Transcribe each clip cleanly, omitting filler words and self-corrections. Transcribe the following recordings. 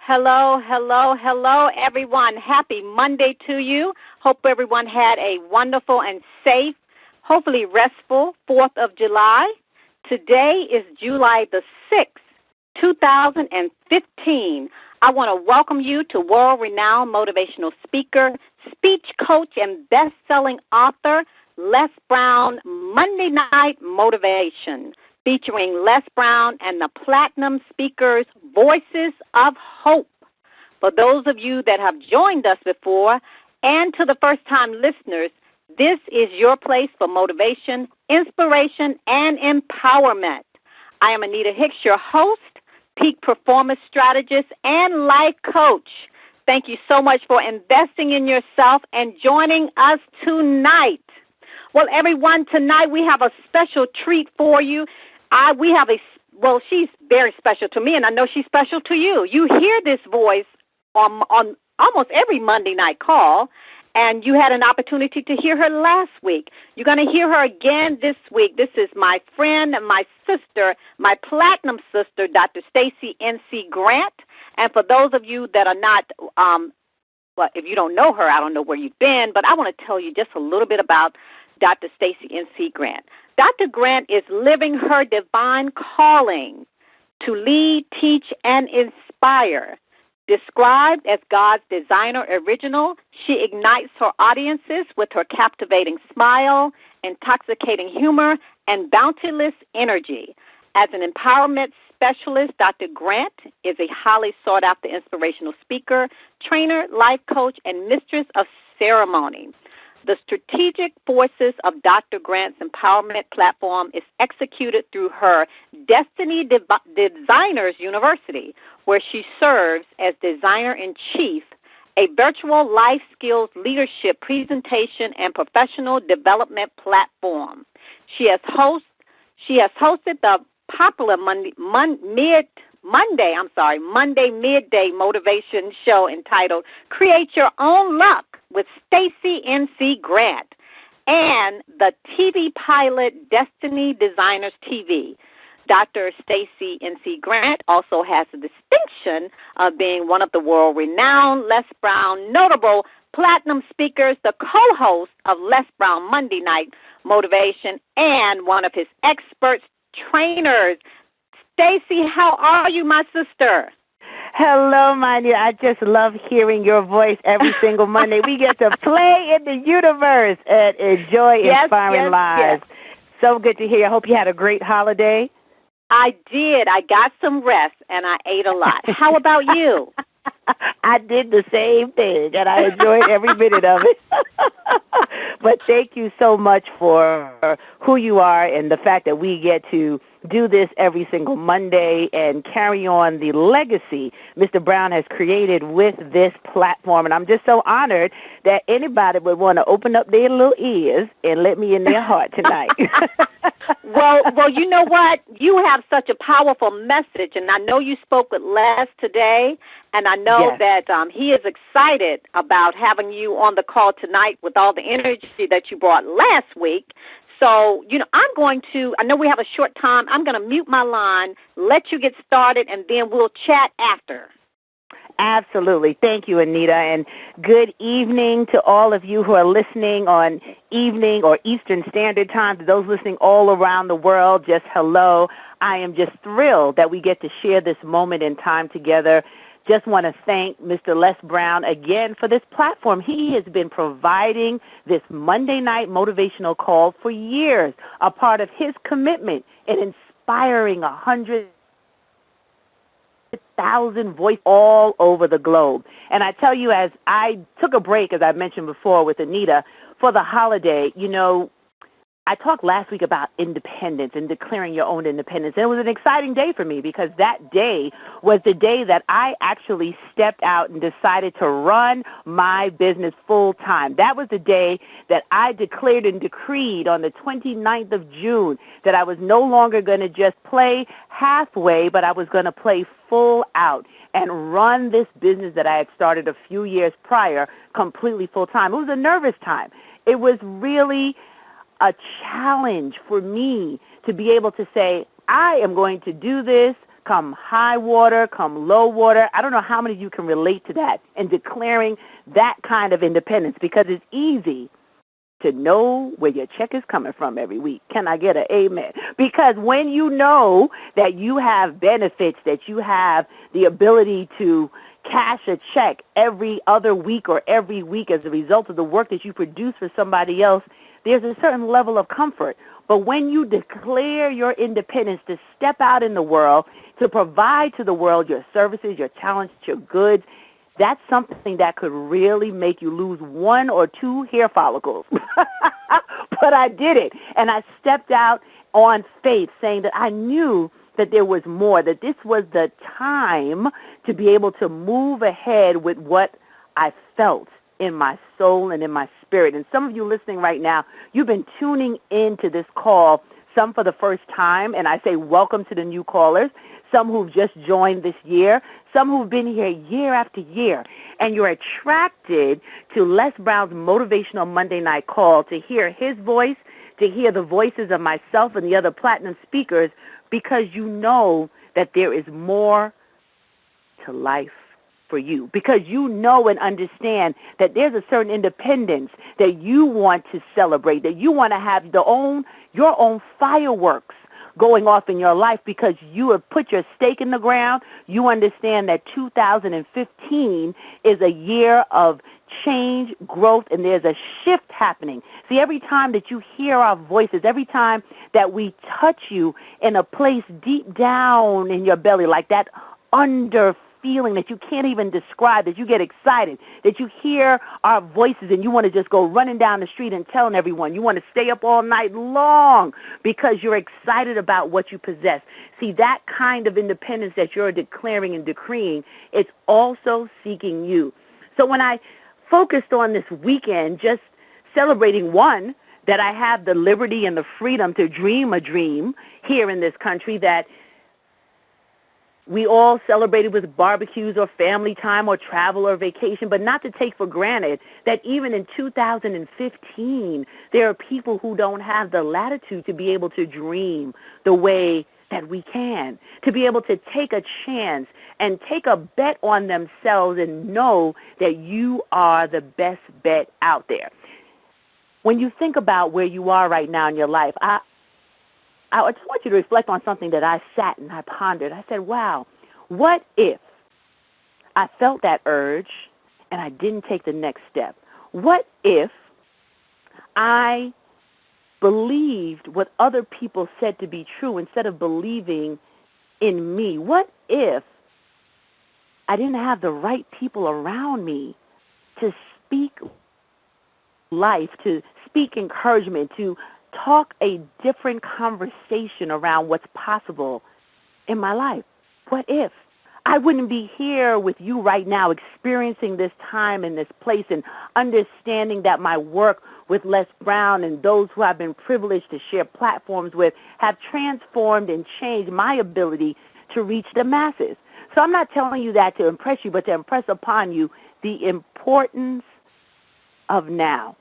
Hello, hello, hello, everyone. Happy Monday to you. Hope everyone had a wonderful and safe, hopefully restful 4th of July. Today is July the 6th, 2015. I want to welcome you to world-renowned motivational speaker, speech coach, and best-selling author, Les Brown, Monday Night Motivation, featuring Les Brown and the Platinum Speakers Voices of Hope. For those of you that have joined us before, and to the first-time listeners, this is your place for motivation, inspiration, and empowerment. I am Anita Hicks, your host, peak performance strategist, and life coach. Thank you so much for investing in yourself and joining us tonight. Well, everyone, tonight we have a special treat for you. She's very special to me, and I know she's special to you. You hear this voice on almost every Monday night call, and you had an opportunity to hear her last week. You're going to hear her again this week. This is my friend and my sister, my platinum sister, Dr. Stacie N.C. Grant. And for those of you that are not, if you don't know her, I don't know where you've been, but I want to tell you just a little bit about Dr. Stacie N.C. Grant. Dr. Grant is living her divine calling to lead, teach, and inspire. Described as God's designer original, she ignites her audiences with her captivating smile, intoxicating humor, and bounteous energy. As an empowerment specialist, Dr. Grant is a highly sought-after inspirational speaker, trainer, life coach, and mistress of ceremony. The strategic forces of Dr. Grant's empowerment platform is executed through her Destiny Designers University, where she serves as designer-in-chief, a virtual life skills leadership presentation and professional development platform. She has hosted the popular Monday midday motivation show entitled Create Your Own Luck with Stacie N.C. Grant, and the TV pilot Destiny Designers TV. Dr. Stacie N.C. Grant also has the distinction of being one of the world-renowned Les Brown notable platinum speakers, the co-host of Les Brown Monday Night Motivation, and one of his expert trainers. Stacie, how are you, my sister? Hello, Manya. I just love hearing your voice every single Monday. We get to play in the universe and enjoy inspiring lives. Yes. So good to hear. I hope you had a great holiday. I did. I got some rest, and I ate a lot. How about you? I did the same thing, and I enjoyed every minute of it. But thank you so much for who you are and the fact that we get to do this every single Monday and carry on the legacy Mr. Brown has created with this platform. And I'm just so honored that anybody would want to open up their little ears and let me in their heart tonight. Well, you know what? You have such a powerful message, and I know you spoke with Les today, and I know that he is excited about having you on the call tonight with all the energy that you brought last week. So, I know we have a short time. I'm going to mute my line, let you get started, and then we'll chat after. Absolutely. Thank you, Anita. And good evening to all of you who are listening on evening or Eastern Standard Time. To those listening all around the world, just hello. I am just thrilled that we get to share this moment in time together. Just want to thank Mr. Les Brown again for this platform. He has been providing this Monday night motivational call for years, a part of his commitment in inspiring 100,000 voices all over the globe. And I tell you, as I took a break, as I mentioned before with Anita, for the holiday, I talked last week about independence and declaring your own independence. And it was an exciting day for me because that day was the day that I actually stepped out and decided to run my business full time. That was the day that I declared and decreed on the 29th of June that I was no longer going to just play halfway, but I was going to play full out and run this business that I had started a few years prior completely full time. It was a nervous time. It was really a challenge for me to be able to say, I am going to do this come high water, come low water. I don't know how many of you can relate to that and declaring that kind of independence, because it's easy to know where your check is coming from every week. Can I get an amen? Because when you know that you have benefits, that you have the ability to cash a check every other week or every week as a result of the work that you produce for somebody else, there's a certain level of comfort. But when you declare your independence to step out in the world, to provide to the world your services, your talents, your goods, that's something that could really make you lose 1 or 2 hair follicles. But I did it, and I stepped out on faith, saying that I knew that there was more, that this was the time to be able to move ahead with what I felt in my soul and in my spirit. And some of you listening right now, you've been tuning into this call, some for the first time, and I say welcome to the new callers, some who've just joined this year, some who've been here year after year, and you're attracted to Les Brown's Motivational Monday Night Call to hear his voice, to hear the voices of myself and the other platinum speakers, because you know that there is more to life for you, because you know and understand that there's a certain independence that you want to celebrate, that you want to have your own fireworks going off in your life, because you have put your stake in the ground. You understand that 2015 is a year of change, growth, and there's a shift happening. See, every time that you hear our voices, every time that we touch you in a place deep down in your belly, like that under feeling that you can't even describe, that you get excited, that you hear our voices and you want to just go running down the street and telling everyone. You want to stay up all night long because you're excited about what you possess. See, that kind of independence that you're declaring and decreeing, it's also seeking you. So when I focused on this weekend just celebrating, one, that I have the liberty and the freedom to dream a dream here in this country, that we all celebrated with barbecues or family time or travel or vacation, but not to take for granted that even in 2015, there are people who don't have the latitude to be able to dream the way that we can, to be able to take a chance and take a bet on themselves and know that you are the best bet out there. When you think about where you are right now in your life, I just want you to reflect on something that I sat and I pondered. I said, wow, what if I felt that urge and I didn't take the next step? What if I believed what other people said to be true instead of believing in me? What if I didn't have the right people around me to speak life, to speak encouragement, to talk a different conversation around what's possible in my life? What if? I wouldn't be here with you right now experiencing this time in this place and understanding that my work with Les Brown and those who I've been privileged to share platforms with have transformed and changed my ability to reach the masses. So I'm not telling you that to impress you, but to impress upon you the importance of now.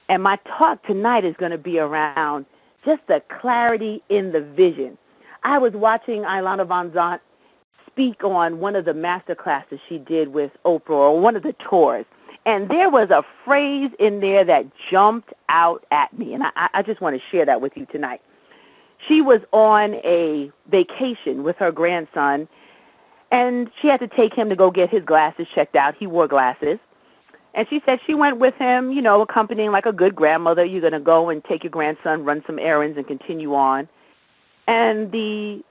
And my talk tonight is going to be around just the clarity in the vision. I was watching Iyanla Vanzant speak on one of the master classes she did with Oprah, or one of the tours. And there was a phrase in there that jumped out at me, and I just want to share that with you tonight. She was on a vacation with her grandson, and she had to take him to go get his glasses checked out. He wore glasses. And she said she went with him, you know, accompanying like a good grandmother. You're going to go and take your grandson, run some errands, and continue on. And the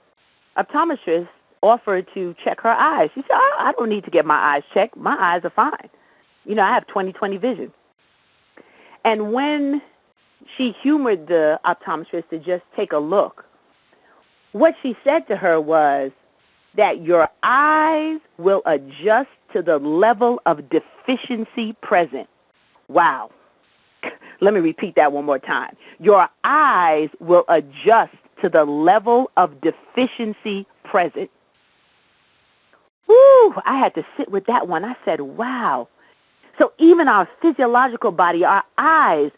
optometrist offered to check her eyes. She said, I don't need to get my eyes checked. My eyes are fine. You know, I have 20/20 vision. And when she humored the optometrist to just take a look, what she said to her was that your eyes will adjust to the level of deficiency present. Wow. Let me repeat that one more time. Your eyes will adjust to the level of deficiency present. Woo! I had to sit with that one. I said, wow. So even our physiological body, our eyes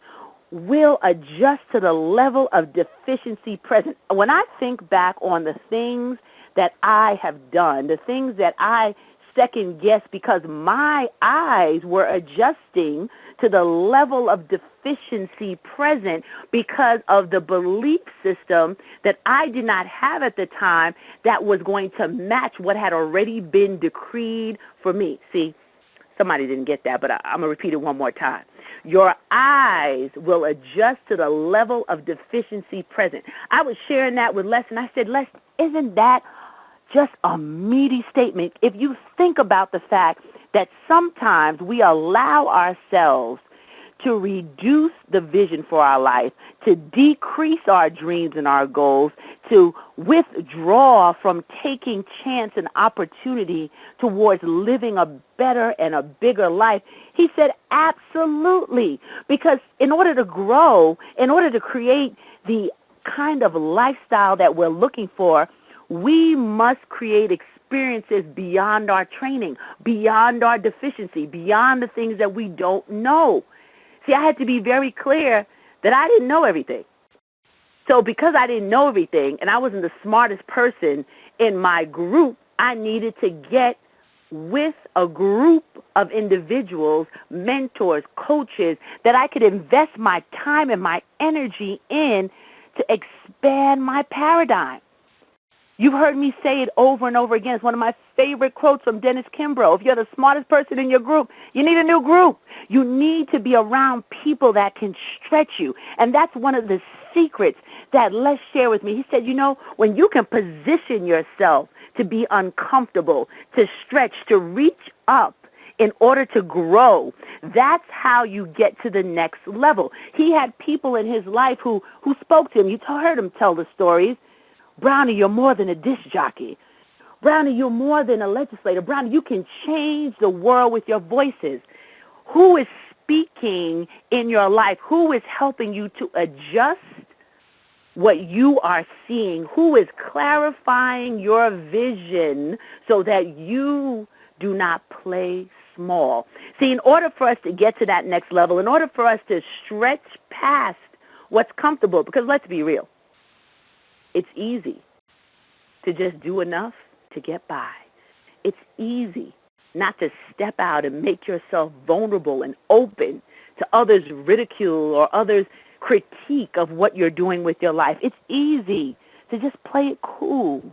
will adjust to the level of deficiency present. When I think back on the things that I have done, the things that I second guess because my eyes were adjusting to the level of deficiency present because of the belief system that I did not have at the time that was going to match what had already been decreed for me. See, somebody didn't get that, but I'm going to repeat it one more time. Your eyes will adjust to the level of deficiency present. I was sharing that with Les, and I said, Les, isn't that just a meaty statement? If you think about the fact that sometimes we allow ourselves to reduce the vision for our life, to decrease our dreams and our goals, to withdraw from taking chance and opportunity towards living a better and a bigger life. He said, absolutely, because in order to grow, in order to create the kind of lifestyle that we're looking for, we must create experiences beyond our training, beyond our deficiency, beyond the things that we don't know. See, I had to be very clear that I didn't know everything. So because I didn't know everything and I wasn't the smartest person in my group, I needed to get with a group of individuals, mentors, coaches, that I could invest my time and my energy in to expand my paradigm. You've heard me say it over and over again. It's one of my favorite quotes from Dennis Kimbrough. If you're the smartest person in your group, you need a new group. You need to be around people that can stretch you. And that's one of the secrets that Les shared with me. He said, you know, when you can position yourself to be uncomfortable, to stretch, to reach up in order to grow, that's how you get to the next level. He had people in his life who spoke to him. You heard him tell the stories. Brownie, you're more than a disc jockey. Brownie, you're more than a legislator. Brownie, you can change the world with your voices. Who is speaking in your life? Who is helping you to adjust what you are seeing? Who is clarifying your vision so that you do not play small? See, in order for us to get to that next level, in order for us to stretch past what's comfortable, because let's be real, it's easy to just do enough to get by. It's easy not to step out and make yourself vulnerable and open to others' ridicule or others' critique of what you're doing with your life. It's easy to just play it cool,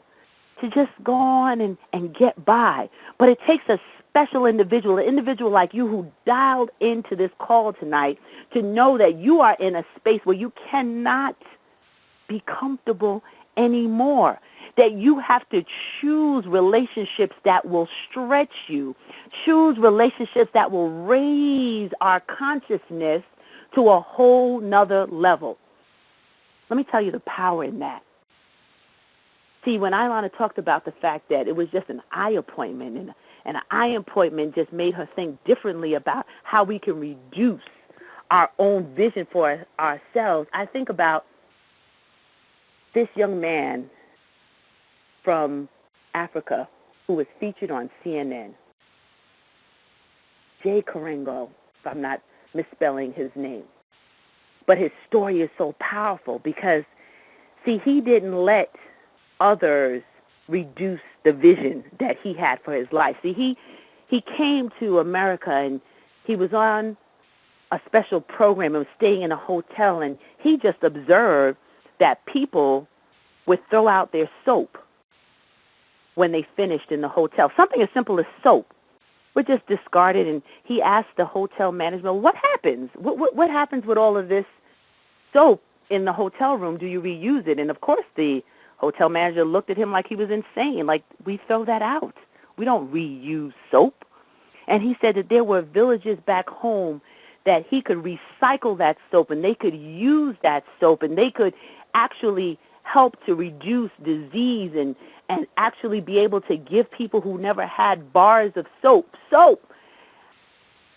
to just go on and get by. But it takes a special individual, an individual like you who dialed into this call tonight to know that you are in a space where you cannot be comfortable anymore, that you have to choose relationships that will stretch you, choose relationships that will raise our consciousness to a whole nother level. Let me tell you the power in that. See, when Ilana talked about the fact that it was just an eye appointment, and an eye appointment just made her think differently about how we can reduce our own vision for ourselves, I think about this young man from Africa who was featured on CNN, Jay Karengo, if I'm not misspelling his name. But his story is so powerful because, see, he didn't let others reduce the vision that he had for his life. See, he came to America and he was on a special program and was staying in a hotel, and he just observed that people would throw out their soap when they finished in the hotel. Something as simple as soap would just discard it, and he asked the hotel management, what happens? What happens with all of this soap in the hotel room? Do you reuse it? And, of course, the hotel manager looked at him like he was insane, like, we throw that out. We don't reuse soap. And he said that there were villages back home that he could recycle that soap, and they could use that soap, and they could actually help to reduce disease and actually be able to give people who never had bars of soap.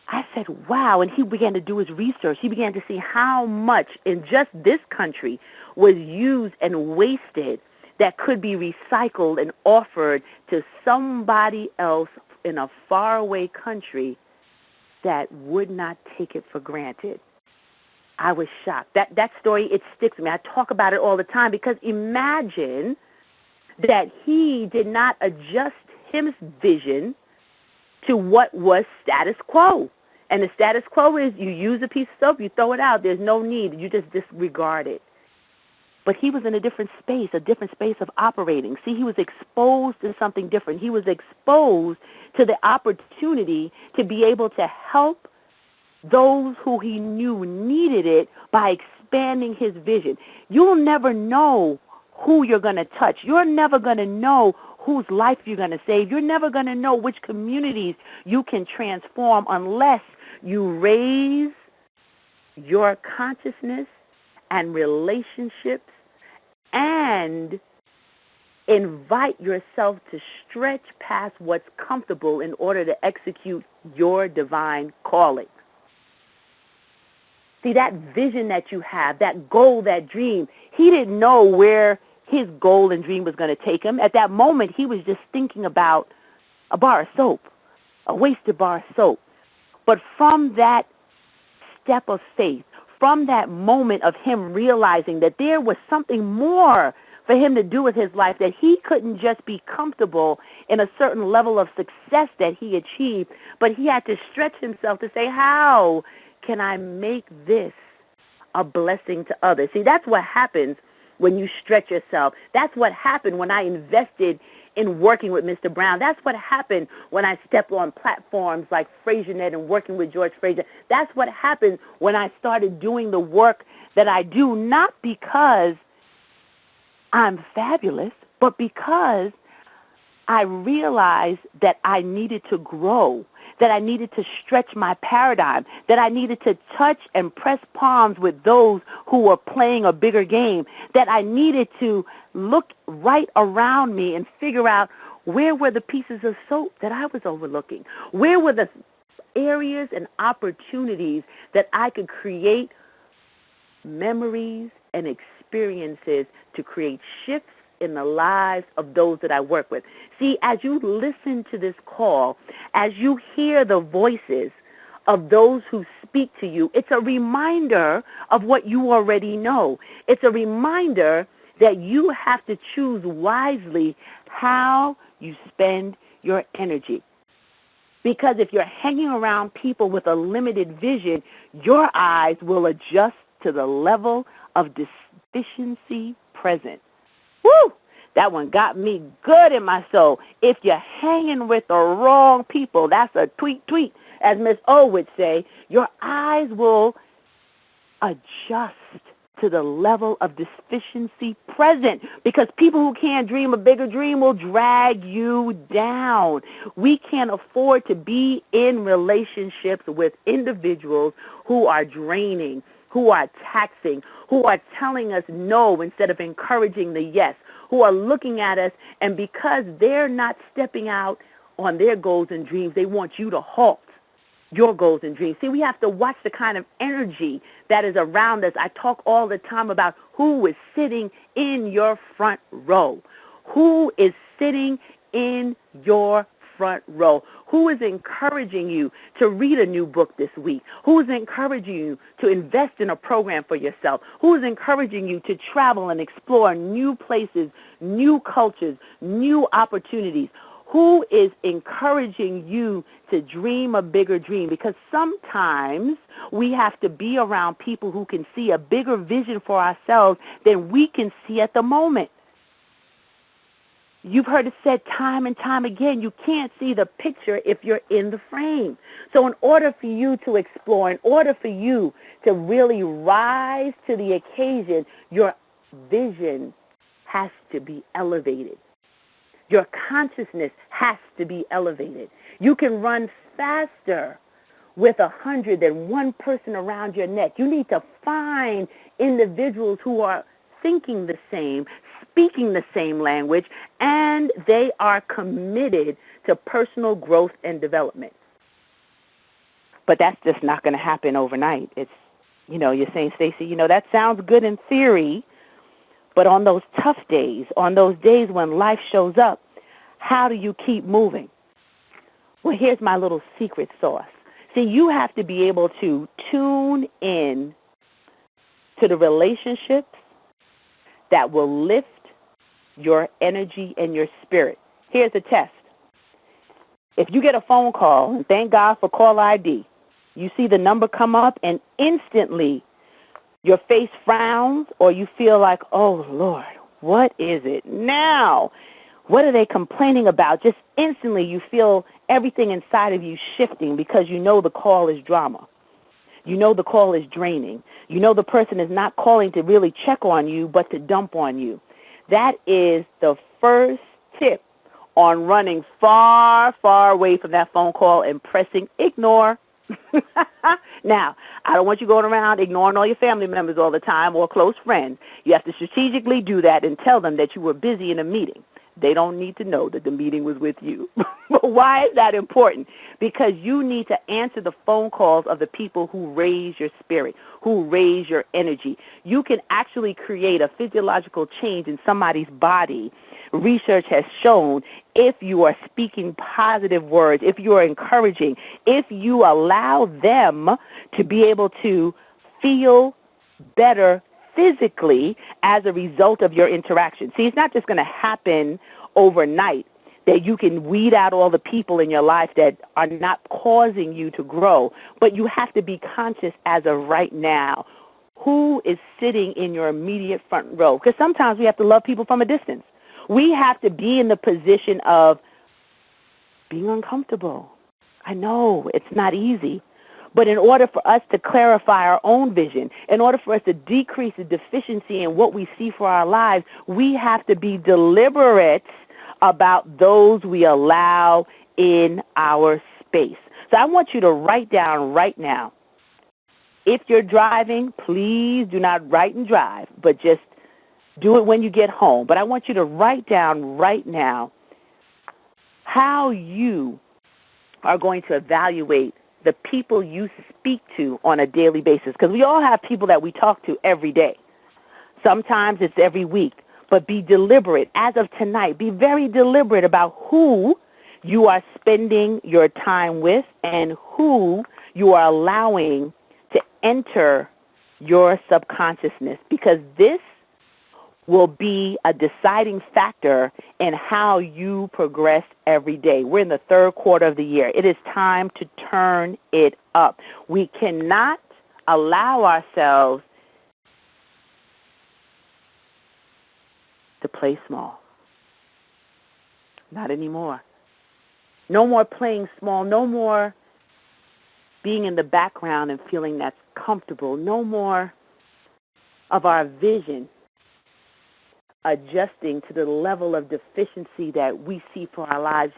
I said, wow, and he began to do his research. He began to see how much in just this country was used and wasted that could be recycled and offered to somebody else in a faraway country that would not take it for granted. I was shocked. That story, it sticks with me. I talk about it all the time because imagine that he did not adjust his vision to what was status quo. And the status quo is you use a piece of soap, you throw it out. There's no need. You just disregard it. But he was in a different space of operating. See, he was exposed to something different. He was exposed to the opportunity to be able to help those who he knew needed it by expanding his vision. You'll never know who you're going to touch. You're never going to know whose life you're going to save. You're never going to know which communities you can transform unless you raise your consciousness and relationships and invite yourself to stretch past what's comfortable in order to execute your divine calling. See, that vision that you have, that goal, that dream, he didn't know where his goal and dream was going to take him. At that moment, he was just thinking about a bar of soap, a wasted bar of soap. But from that step of faith, from that moment of him realizing that there was something more for him to do with his life, that he couldn't just be comfortable in a certain level of success that he achieved, but he had to stretch himself to say, how can I make this a blessing to others? See, that's what happens when you stretch yourself. That's what happened when I invested in working with Mr. Brown. That's what happened when I stepped on platforms like FraserNet and working with George Fraser. That's what happened when I started doing the work that I do, not because I'm fabulous, but because I realized that I needed to grow, that I needed to stretch my paradigm, that I needed to touch and press palms with those who were playing a bigger game, that I needed to look right around me and figure out where were the pieces of soap that I was overlooking, where were the areas and opportunities that I could create memories and experiences to create shifts in the lives of those that I work with. See, as you listen to this call, as you hear the voices of those who speak to you, it's a reminder of what you already know. It's a reminder that you have to choose wisely how you spend your energy. Because if you're hanging around people with a limited vision, your eyes will adjust to the level of deficiency present. Woo! That one got me good in my soul. If you're hanging with the wrong people, that's a tweet, as Miss O would say, your eyes will adjust to the level of deficiency present, because people who can't dream a bigger dream will drag you down. We can't afford to be in relationships with individuals who are draining, who are taxing, who are telling us no instead of encouraging the yes, who are looking at us, and because they're not stepping out on their goals and dreams, they want you to halt your goals and dreams. See, we have to watch the kind of energy that is around us. I talk all the time about who is sitting in your front row. Who is sitting in your front row? Who is encouraging you to read a new book this week? Who is encouraging you to invest in a program for yourself? Who is encouraging you to travel and explore new places, new cultures, new opportunities? Who is encouraging you to dream a bigger dream? Because sometimes we have to be around people who can see a bigger vision for ourselves than we can see at the moment. You've heard it said time and time again, you can't see the picture if you're in the frame. So in order for you to explore, in order for you to really rise to the occasion, your vision has to be elevated. Your consciousness has to be elevated. You can run faster with 100 than one person around your neck. You need to find individuals who are thinking the same, speaking the same language, and they are committed to personal growth and development. But that's just not going to happen overnight. It's, you're saying, Stacie, that sounds good in theory, but on those tough days, on those days when life shows up, how do you keep moving? Well, here's my little secret sauce. See, you have to be able to tune in to the relationships that will lift your energy and your spirit. Here's a test. If you get a phone call, and thank God for call ID, you see the number come up and instantly your face frowns or you feel like, oh, Lord, what is it now? What are they complaining about? Just instantly you feel everything inside of you shifting because you know the call is drama. You know the call is draining. You know the person is not calling to really check on you but to dump on you. That is the first tip on running far, far away from that phone call and pressing ignore. Now, I don't want you going around ignoring all your family members all the time or close friends. You have to strategically do that and tell them that you were busy in a meeting. They don't need to know that the meeting was with you. But why is that important? Because you need to answer the phone calls of the people who raise your spirit, who raise your energy. You can actually create a physiological change in somebody's body. Research has shown if you are speaking positive words, if you are encouraging, if you allow them to be able to feel better physically as a result of your interaction. See, it's not just going to happen overnight that you can weed out all the people in your life that are not causing you to grow, but you have to be conscious as of right now. Who is sitting in your immediate front row? Because sometimes we have to love people from a distance. We have to be in the position of being uncomfortable. I know it's not easy. But in order for us to clarify our own vision, in order for us to decrease the deficiency in what we see for our lives, we have to be deliberate about those we allow in our space. So I want you to write down right now. If you're driving, please do not write and drive, but just do it when you get home. But I want you to write down right now how you are going to evaluate the people you speak to on a daily basis, because we all have people that we talk to every day. Sometimes it's every week, but be deliberate. As of tonight, be very deliberate about who you are spending your time with and who you are allowing to enter your subconsciousness, because this will be a deciding factor in how you progress every day. We're in the third quarter of the year. It is time to turn it up. We cannot allow ourselves to play small. Not anymore. No more playing small. No more being in the background and feeling that's comfortable. No more of our vision adjusting to the level of deficiency that we see for our lives.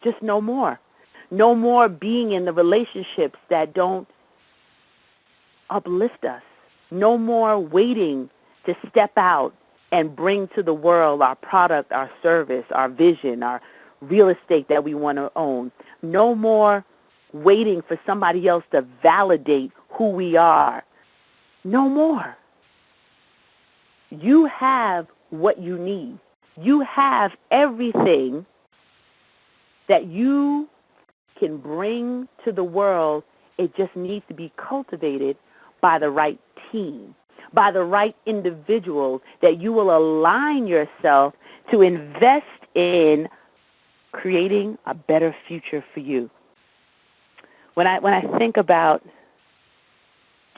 Just no more. No more being in the relationships that don't uplift us. No more waiting to step out and bring to the world our product, our service, our vision, our real estate that we want to own. No more waiting for somebody else to validate who we are. No more. You have what you need. You have everything that you can bring to the world. It just needs to be cultivated by the right team, by the right individuals that you will align yourself to invest in creating a better future for you. When I think about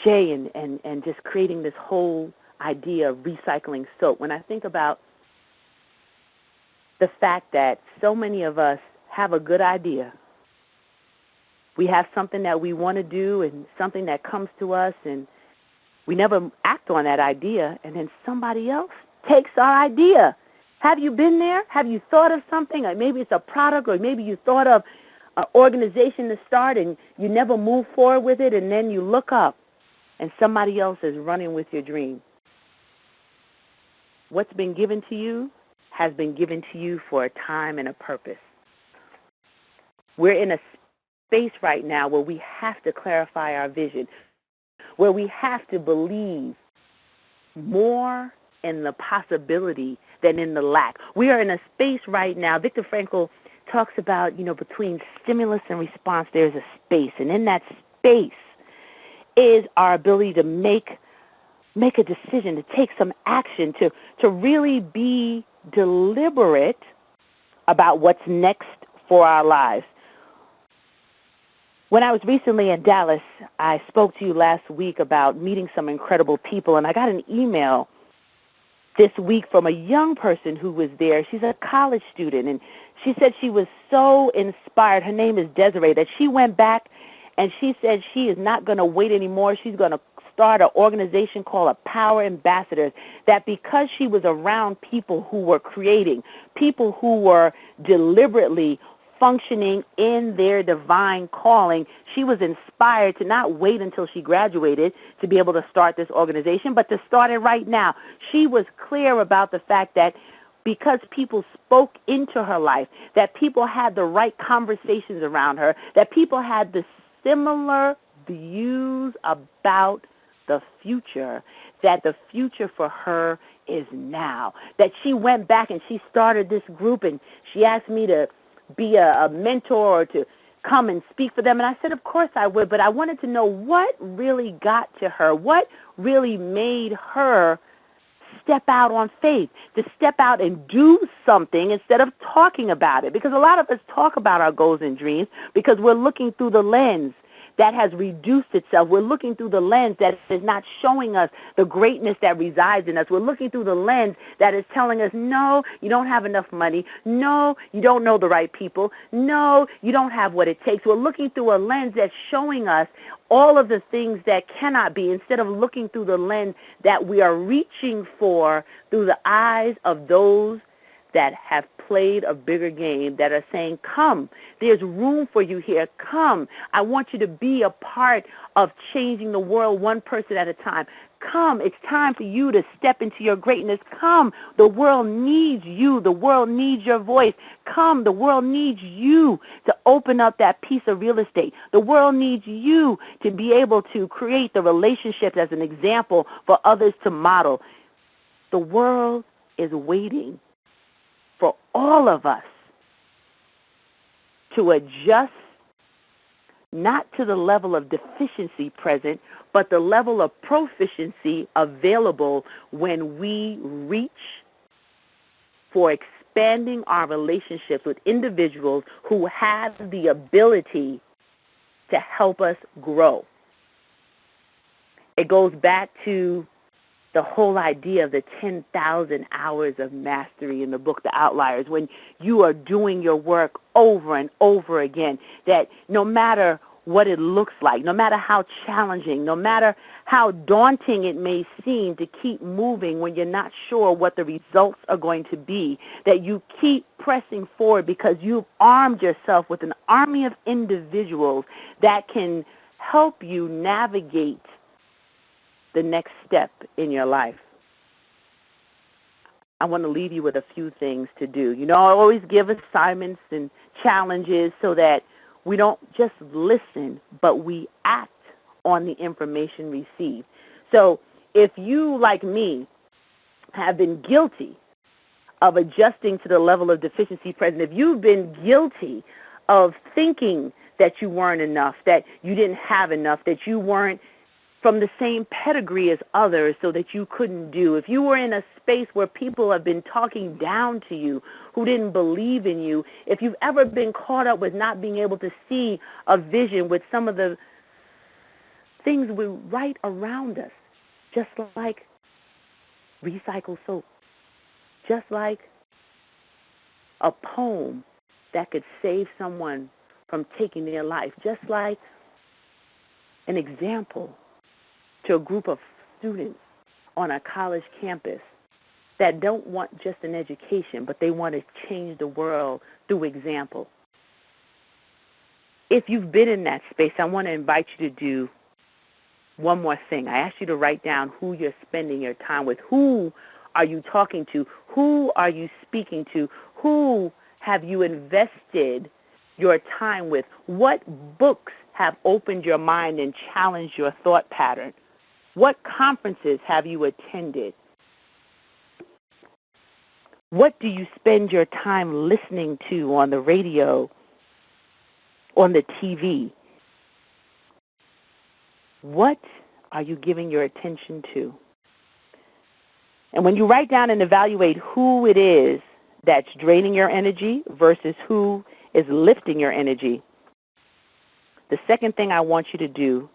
Jay and just creating this whole idea of recycling soap, when I think about the fact that so many of us have a good idea, we have something that we want to do and something that comes to us, and we never act on that idea, and then somebody else takes our idea. Have you been there? Have you thought of something? Or maybe it's a product, or maybe you thought of an organization to start and you never move forward with it, and then you look up and somebody else is running with your dream. What's been given to you has been given to you for a time and a purpose. We're in a space right now where we have to clarify our vision, where we have to believe more in the possibility than in the lack. We are in a space right now. Viktor Frankl talks about, between stimulus and response, there's a space. And in that space is our ability to make a decision, to take some action, to really be deliberate about what's next for our lives. When I was recently in Dallas, I spoke to you last week about meeting some incredible people, and I got an email this week from a young person who was there. She's a college student, and she said she was so inspired. Her name is Desiree, that she went back and she said she is not going to wait anymore. She's going to start an organization called a Power Ambassadors, that because she was around people who were creating, people who were deliberately functioning in their divine calling, she was inspired to not wait until she graduated to be able to start this organization, but to start it right now. She was clear about the fact that because people spoke into her life, that people had the right conversations around her, that people had the similar views about the future, that the future for her is now. That she went back and she started this group, and she asked me to be a mentor or to come and speak for them. And I said, of course I would, but I wanted to know what really got to her, what really made her step out on faith, to step out and do something instead of talking about it. Because a lot of us talk about our goals and dreams because we're looking through the lens that has reduced itself. We're looking through the lens that is not showing us the greatness that resides in us. We're looking through the lens that is telling us, no, you don't have enough money. No, you don't know the right people. No, you don't have what it takes. We're looking through a lens that's showing us all of the things that cannot be, instead of looking through the lens that we are reaching for through the eyes of those that have played a bigger game, that are saying, come, there's room for you here. Come, I want you to be a part of changing the world one person at a time. Come, it's time for you to step into your greatness. Come, the world needs you. The world needs your voice. Come, the world needs you to open up that piece of real estate. The world needs you to be able to create the relationships as an example for others to model. The world is waiting for all of us to adjust not to the level of deficiency present, but the level of proficiency available when we reach for expanding our relationships with individuals who have the ability to help us grow. It goes back to the whole idea of the 10,000 hours of mastery in the book, The Outliers, when you are doing your work over and over again, that no matter what it looks like, no matter how challenging, no matter how daunting it may seem to keep moving when you're not sure what the results are going to be, that you keep pressing forward because you've armed yourself with an army of individuals that can help you navigate the next step in your life. I want to leave you with a few things to do. You know, I always give assignments and challenges so that we don't just listen, but we act on the information received. So if you, like me, have been guilty of adjusting to the level of deficiency present, if you've been guilty of thinking that you weren't enough, that you didn't have enough, that you weren't from the same pedigree as others so that you couldn't do, if you were in a space where people have been talking down to you, who didn't believe in you, if you've ever been caught up with not being able to see a vision with some of the things we right around us, just like recycled soap, just like a poem that could save someone from taking their life, just like an example to a group of students on a college campus that don't want just an education, but they want to change the world through example. If you've been in that space, I want to invite you to do one more thing. I ask you to write down who you're spending your time with. Who are you talking to? Who are you speaking to? Who have you invested your time with? What books have opened your mind and challenged your thought pattern? What conferences have you attended? What do you spend your time listening to on the radio, on the TV? What are you giving your attention to? And when you write down and evaluate who it is that's draining your energy versus who is lifting your energy, the second thing I want you to do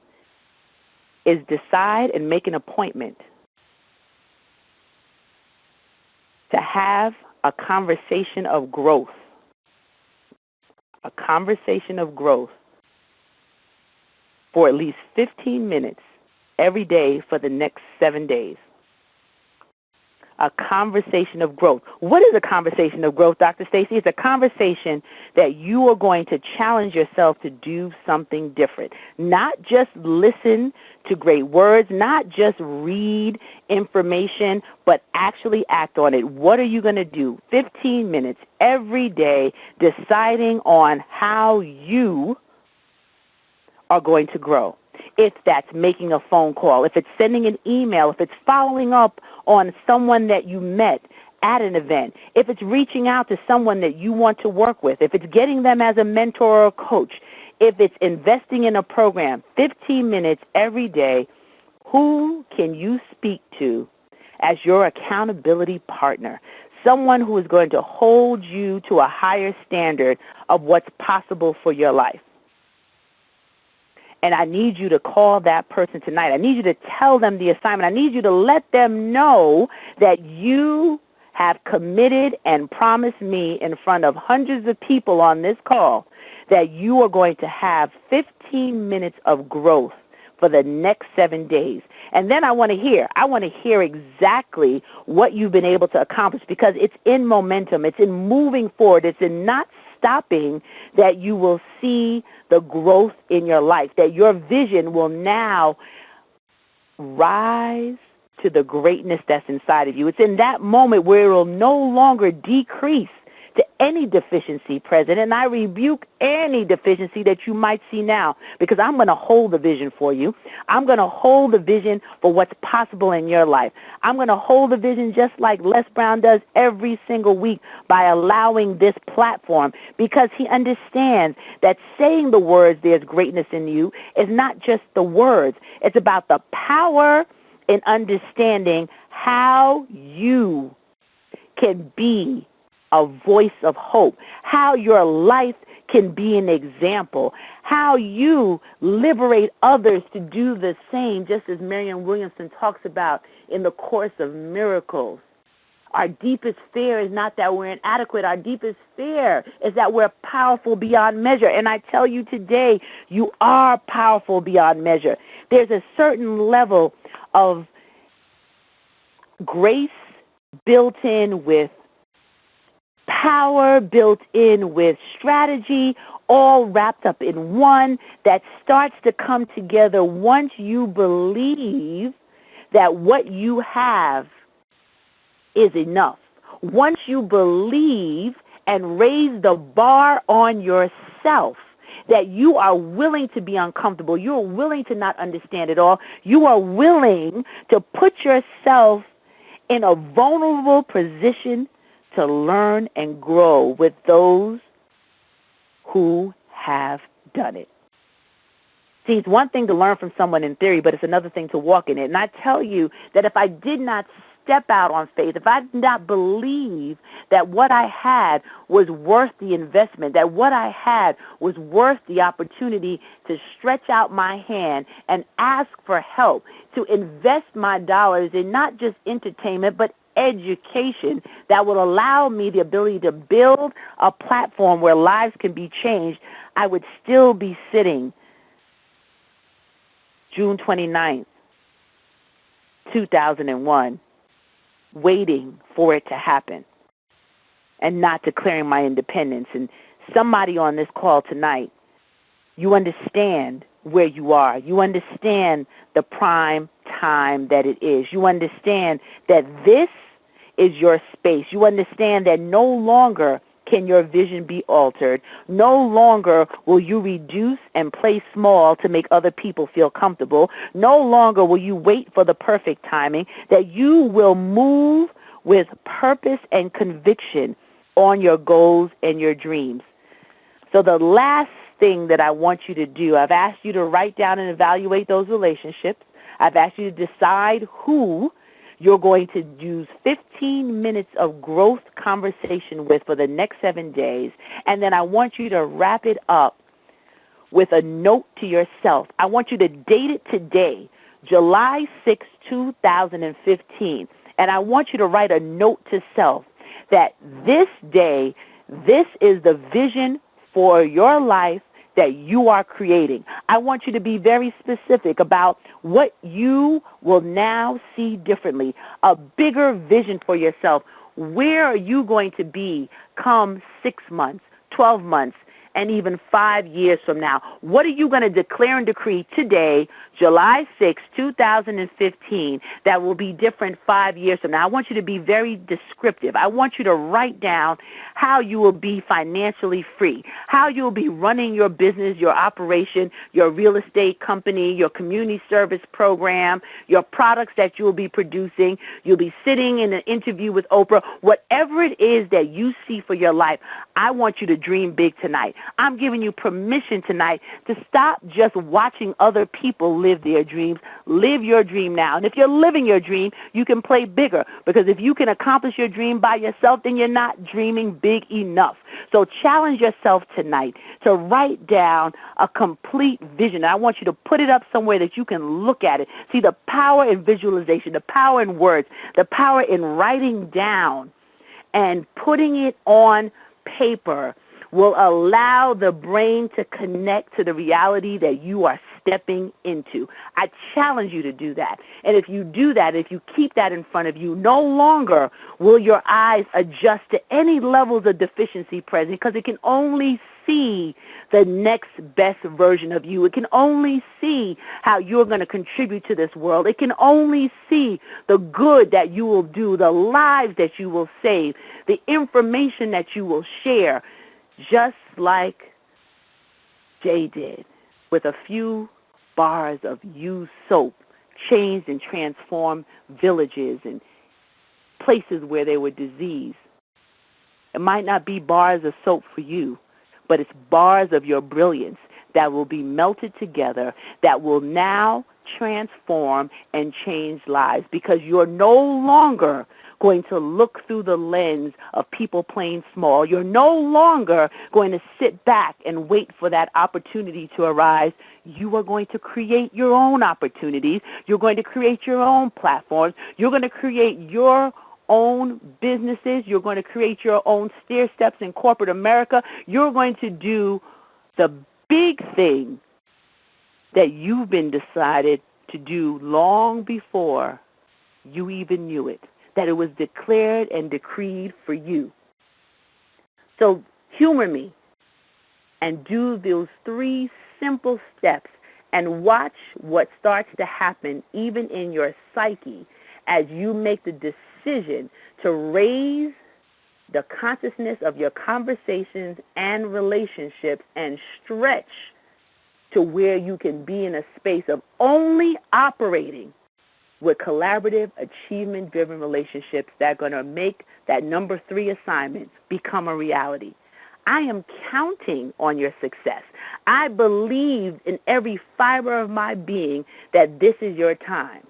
is decide and make an appointment to have a conversation of growth. A conversation of growth for at least 15 minutes every day for the next 7 days. A conversation of growth. What is a conversation of growth, Dr. Stacie? It's a conversation that you are going to challenge yourself to do something different. Not just listen to great words, not just read information, but actually act on it. What are you going to do? 15 minutes every day deciding on how you are going to grow. If that's making a phone call, if it's sending an email, if it's following up on someone that you met at an event, if it's reaching out to someone that you want to work with, if it's getting them as a mentor or a coach, if it's investing in a program, 15 minutes every day, who can you speak to as your accountability partner? Someone who is going to hold you to a higher standard of what's possible for your life. And I need you to call that person tonight. I need you to tell them the assignment. I need you to let them know that you have committed and promised me in front of hundreds of people on this call that you are going to have 15 minutes of growth for the next 7 days. And then I want to hear exactly what you've been able to accomplish, because it's in momentum. It's in moving forward. It's in not stopping that you will see the growth in your life, that your vision will now rise to the greatness that's inside of you. It's in that moment where it will no longer decrease to any deficiency present, and I rebuke any deficiency that you might see now, because I'm going to hold the vision for you. I'm going to hold the vision for what's possible in your life. I'm going to hold the vision just like Les Brown does every single week by allowing this platform, because he understands that saying the words, "There's greatness in you," is not just the words. It's about the power in understanding how you can be a voice of hope, how your life can be an example, how you liberate others to do the same, just as Marianne Williamson talks about in the Course of Miracles. Our deepest fear is not that we're inadequate. Our deepest fear is that we're powerful beyond measure. And I tell you today, you are powerful beyond measure. There's a certain level of grace built in with power, built in with strategy, all wrapped up in one that starts to come together once you believe that what you have is enough. Once you believe and raise the bar on yourself, that you are willing to be uncomfortable, you are willing to not understand it all, you are willing to put yourself in a vulnerable position to learn and grow with those who have done it. See, it's one thing to learn from someone in theory, but it's another thing to walk in it. And I tell you that if I did not step out on faith, if I did not believe that what I had was worth the investment, that what I had was worth the opportunity to stretch out my hand and ask for help, to invest my dollars in not just entertainment, but education that will allow me the ability to build a platform where lives can be changed, I would still be sitting June 29th, 2001, waiting for it to happen and not declaring my independence. And somebody on this call tonight, you understand where you are. You understand the prime time that it is. You understand that this is your space. You understand that no longer can your vision be altered. No longer will you reduce and play small to make other people feel comfortable. No longer will you wait for the perfect timing, that you will move with purpose and conviction on your goals and your dreams. So the last thing that I want you to do, I've asked you to write down and evaluate those relationships. I've asked you to decide who you're going to use 15 minutes of growth conversation with for the next 7 days, and then I want you to wrap it up with a note to yourself. I want you to date it today, July 6, 2015, and I want you to write a note to self that this day, this is the vision for your life that you are creating. I want you to be very specific about what you will now see differently, a bigger vision for yourself. Where are you going to be come 6 months, 12 months, and even 5 years from now? What are you going to declare and decree today, July 6, 2015, that will be different 5 years from now? I want you to be very descriptive. I want you to write down how you will be financially free, how you will be running your business, your operation, your real estate company, your community service program, your products that you will be producing. You'll be sitting in an interview with Oprah. Whatever it is that you see for your life, I want you to dream big tonight. I'm giving you permission tonight to stop just watching other people live their dreams. Live your dream now. And if you're living your dream, you can play bigger, because if you can accomplish your dream by yourself, then you're not dreaming big enough. So challenge yourself tonight to write down a complete vision. And I want you to put it up somewhere that you can look at it. See the power in visualization, the power in words, the power in writing down and putting it on paper will allow the brain to connect to the reality that you are stepping into. I challenge you to do that. And if you do that, if you keep that in front of you, no longer will your eyes adjust to any levels of deficiency present, because it can only see the next best version of you. It can only see how you're going to contribute to this world. It can only see the good that you will do, the lives that you will save, the information that you will share, just like Jay did, with a few bars of used soap, changed and transformed villages and places where there were disease. It might not be bars of soap for you, but it's bars of your brilliance that will be melted together, that will now transform and change lives, because you're no longer going to look through the lens of people playing small. You're no longer going to sit back and wait for that opportunity to arise. You are going to create your own opportunities. You're going to create your own platforms. You're going to create your own businesses. You're going to create your own stair steps in corporate America. You're going to do the big thing that you've been decided to do long before you even knew it, that it was declared and decreed for you. So humor me and do those 3 simple steps and watch what starts to happen even in your psyche as you make the decision to raise the consciousness of your conversations and relationships and stretch to where you can be in a space of only operating with collaborative, achievement-driven relationships that are going to make that number 3 assignment become a reality. I am counting on your success. I believe in every fiber of my being that this is your time.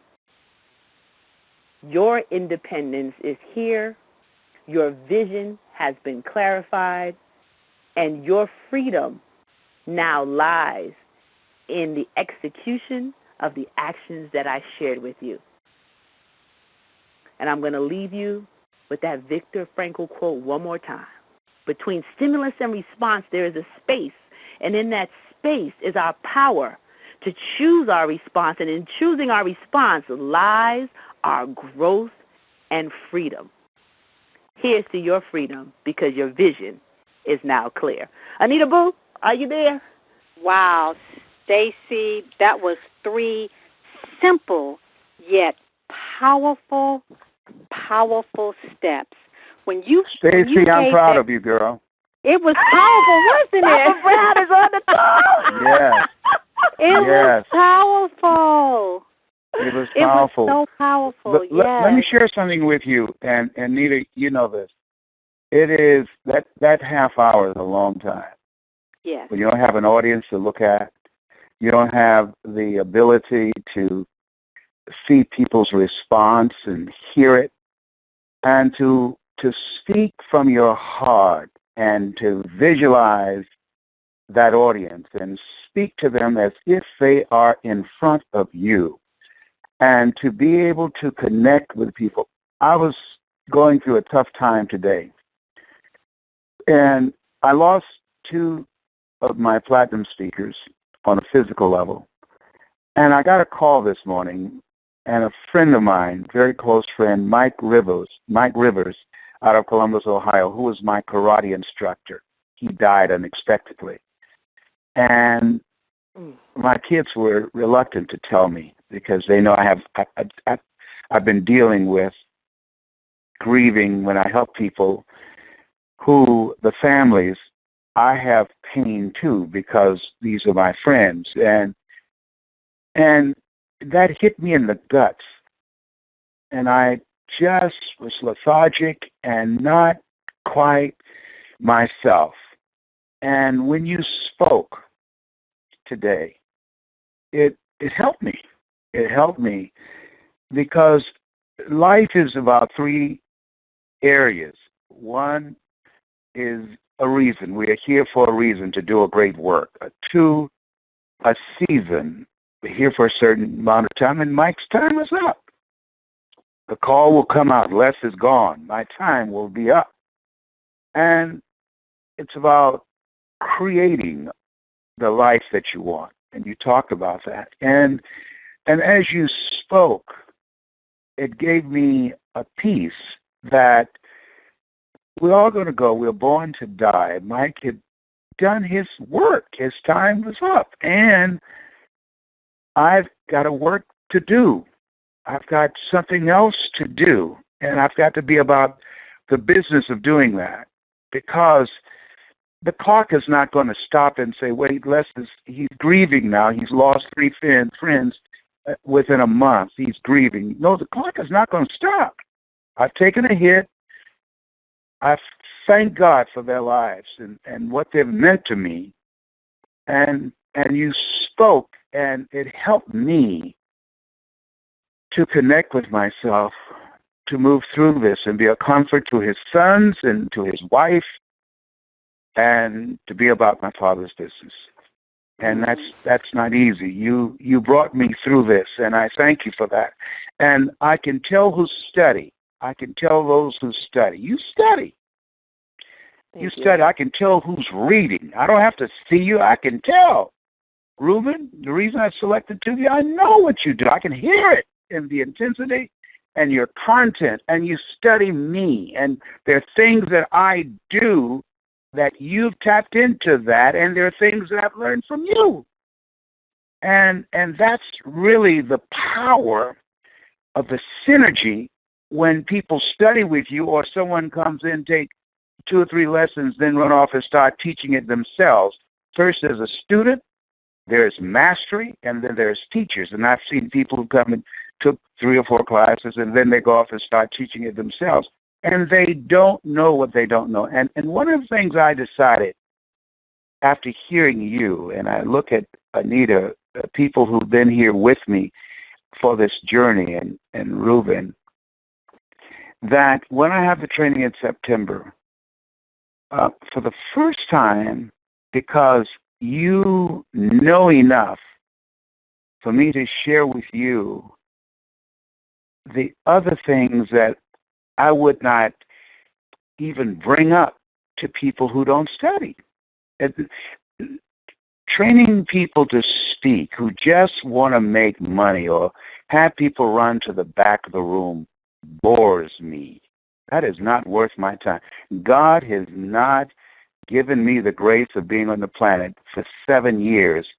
Your independence is here. Your vision has been clarified, and your freedom now lies in the execution of the actions that I shared with you. And I'm going to leave you with that Viktor Frankl quote one more time. Between stimulus and response, there is a space, and in that space is our power to choose our response, and in choosing our response lies our growth and freedom. Here's to your freedom, because your vision is now clear. Anita Boo, are you there? Wow, Stacie, that was 3 simple yet powerful steps. When you Stacie, I'm proud of you, girl. It was powerful, wasn't it? Papa Brown is on the phone. Yes. It was powerful. It was powerful. It was so powerful, Let, yes. let me share something with you, and Nita, you know this. It is, that half hour is a long time. Yes. When you don't have an audience to look at, you don't have the ability to see people's response and hear it, and to speak from your heart and to visualize that audience and speak to them as if they are in front of you, and to be able to connect with people. I was going through a tough time today, and I lost two of my platinum speakers on a physical level. And I got a call this morning, and a friend of mine, very close friend, Mike Rivers, out of Columbus, Ohio, who was my karate instructor. He died unexpectedly. And my kids were reluctant to tell me because they know I've been dealing with grieving when I help people who, the families, I have pain too because these are my friends. And that hit me in the guts. And I just was lethargic and not quite myself. And when you spoke today, it helped me. It helped me because life is about three areas. One is a reason. We are here for a reason to do a great work. Two, a season. We're here for a certain amount of time, and Mike's time is up. The call will come out. Les is gone. My time will be up. And it's about creating the life that you want. And you talked about that. And as you spoke, it gave me a peace that we're all going to go. We're born to die. Mike had done his work. His time was up. And I've got a work to do. I've got something else to do. And I've got to be about the business of doing that, because the clock is not going to stop and say, wait, he's grieving now. He's lost three friends within a month. He's grieving. No, the clock is not going to stop. I've taken a hit. I thank God for their lives and what they've meant to me. And you spoke, and it helped me to connect with myself, to move through this and be a comfort to his sons and to his wife, and to be about my Father's business. And that's not easy. You brought me through this, and I thank you for that. And I can tell who study. I can tell those who study. You study. You study. I can tell who's reading. I don't have to see you. I can tell. Reuben, the reason I selected to you, I know what you do. I can hear it in the intensity and your content, and you study me. And there are things that I do that you've tapped into that, and there are things that I've learned from you. And that's really the power of the synergy when people study with you, or someone comes in, take 2 or 3 lessons, then run off and start teaching it themselves. First, as a student, there's mastery, and then there's teachers. And I've seen people who come and took 3 or 4 classes, and then they go off and start teaching it themselves. And they don't know what they don't know. And one of the things I decided after hearing you, and I look at Anita, people who've been here with me for this journey, and Reuben, that when I have the training in September, for the first time, because you know enough for me to share with you the other things that I would not even bring up to people who don't study. Training people to speak who just want to make money or have people run to the back of the room bores me. That is not worth my time. God has not given me the grace of being on the planet for 7 years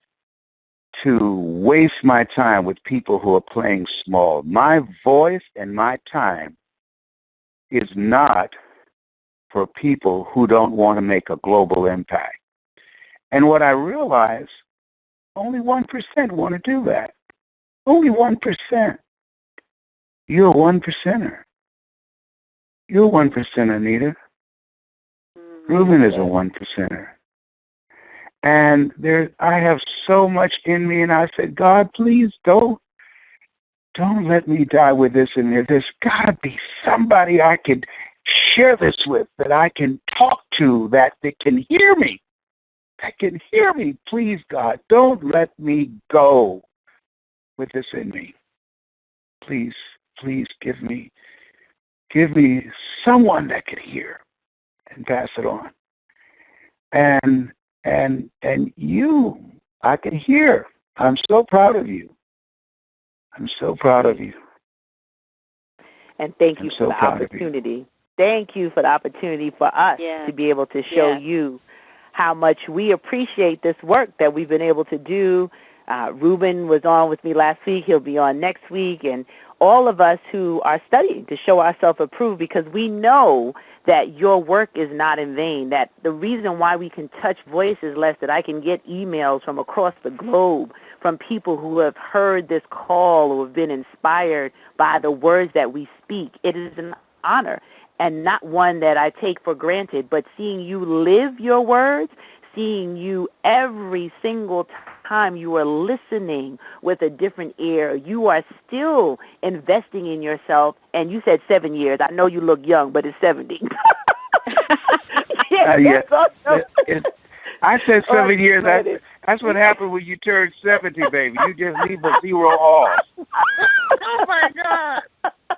to waste my time with people who are playing small. My voice and my time is not for people who don't want to make a global impact. And what I realize, only 1% want to do that. Only 1%. You're a 1%er. You're a 1%er, Anita. Reuben is a 1%er. And I have so much in me, and I said, God, please don't don't let me die with this in there. There's got to be somebody I can share this with, that I can talk to, that can hear me. That can hear me. Please, God, don't let me go with this in me. Please, please give me someone that can hear and pass it on. And you, I can hear. I'm so proud of you. I'm so proud of you. And thank you for the opportunity. Thank you for the opportunity for us to be able to show you how much we appreciate this work that we've been able to do. Ruben was on with me last week. He'll be on next week. And all of us who are studying to show ourselves approved, because we know that your work is not in vain, that the reason why we can touch voices, Les, that I can get emails from across the globe from people who have heard this call or have been inspired by the words that we speak. It is an honor, and not one that I take for granted, but seeing you live your words, seeing you every single time you are listening with a different ear. You are still investing in yourself, and you said 7 years. I know you look young, but it's 70. I said 7 years. That's what happened when you turn 70, baby. You just leave a zero off. Oh, my God.